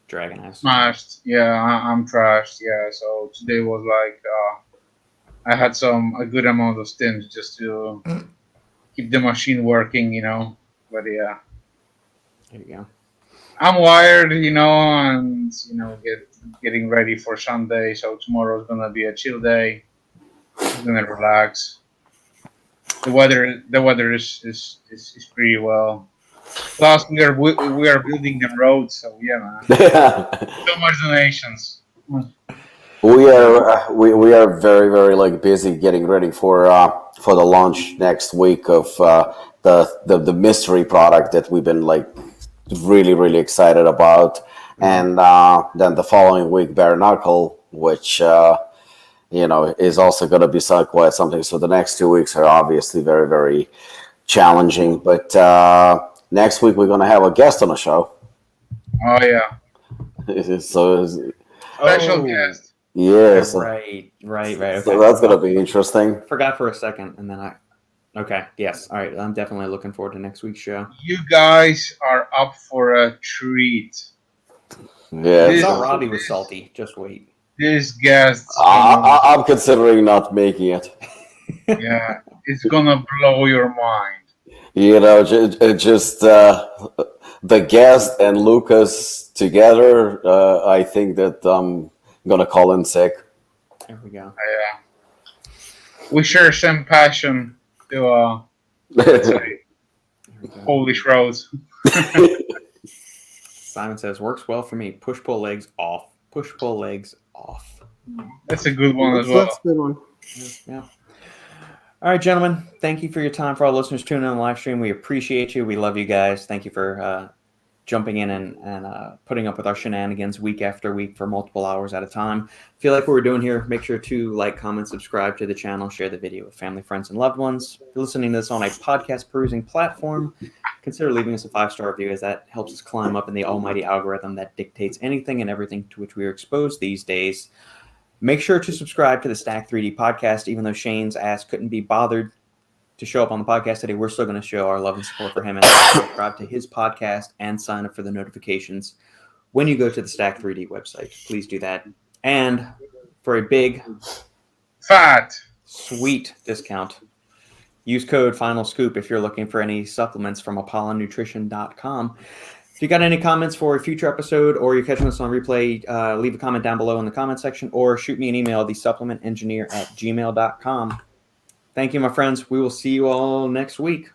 dragon ass smashed. Yeah, I'm trashed. Yeah, so today was like I had a good amount of stims just to keep the machine working, But yeah, there you go. I'm wired, and getting ready for Sunday. So tomorrow's gonna be a chill day. I'm gonna relax. The weather is pretty well. Plus, we are building the road, so yeah, man. So much donations. We are very, very like busy getting ready for the launch next week of the mystery product that we've been like really, really excited about, and then the following week bare knuckle, which is also going to be quite something. So the next 2 weeks are obviously very, very challenging, but next week we're going to have a guest on the show. Oh yeah. Special guest. Yes. Right. Okay. So that's going to be interesting. Forgot for a second, and then okay, yes. All right, I'm definitely looking forward to next week's show. You guys are up for a treat. Yeah. I thought Robbie was salty. Just wait. This guest. I'm considering not making it. Yeah, it's gonna blow your mind. Just the guest and Lukasz together. I think that I'm gonna call in sick. There we go. Yeah, we share some passion to Polish roads. Simon says works well for me. Push pull legs off. Push pull legs off. That's a good one as well. That's a good one. Yeah. All right, gentlemen. Thank you for your time. For all listeners tuning in on the live stream, we appreciate you. We love you guys. Thank you for jumping in and putting up with our shenanigans week after week for multiple hours at a time. If you like what we're doing here, make sure to like, comment, subscribe to the channel, share the video with family, friends, and loved ones. If you're listening to this on a podcast perusing platform, consider leaving us a 5-star review, as that helps us climb up in the almighty algorithm that dictates anything and everything to which we are exposed these days. Make sure to subscribe to the Stack 3D podcast. Even though Shane's ass couldn't be bothered to show up on the podcast today, we're still going to show our love and support for him and subscribe to his podcast and sign up for the notifications when you go to the Stack 3D website. Please do that. And for a big, fat, sweet discount, use code Final Scoop if you're looking for any supplements from ApollonNutrition.com. If you got any comments for a future episode, or you're catching us on replay, leave a comment down below in the comment section, or shoot me an email, thesupplementengineer@gmail.com. Thank you, my friends. We will see you all next week.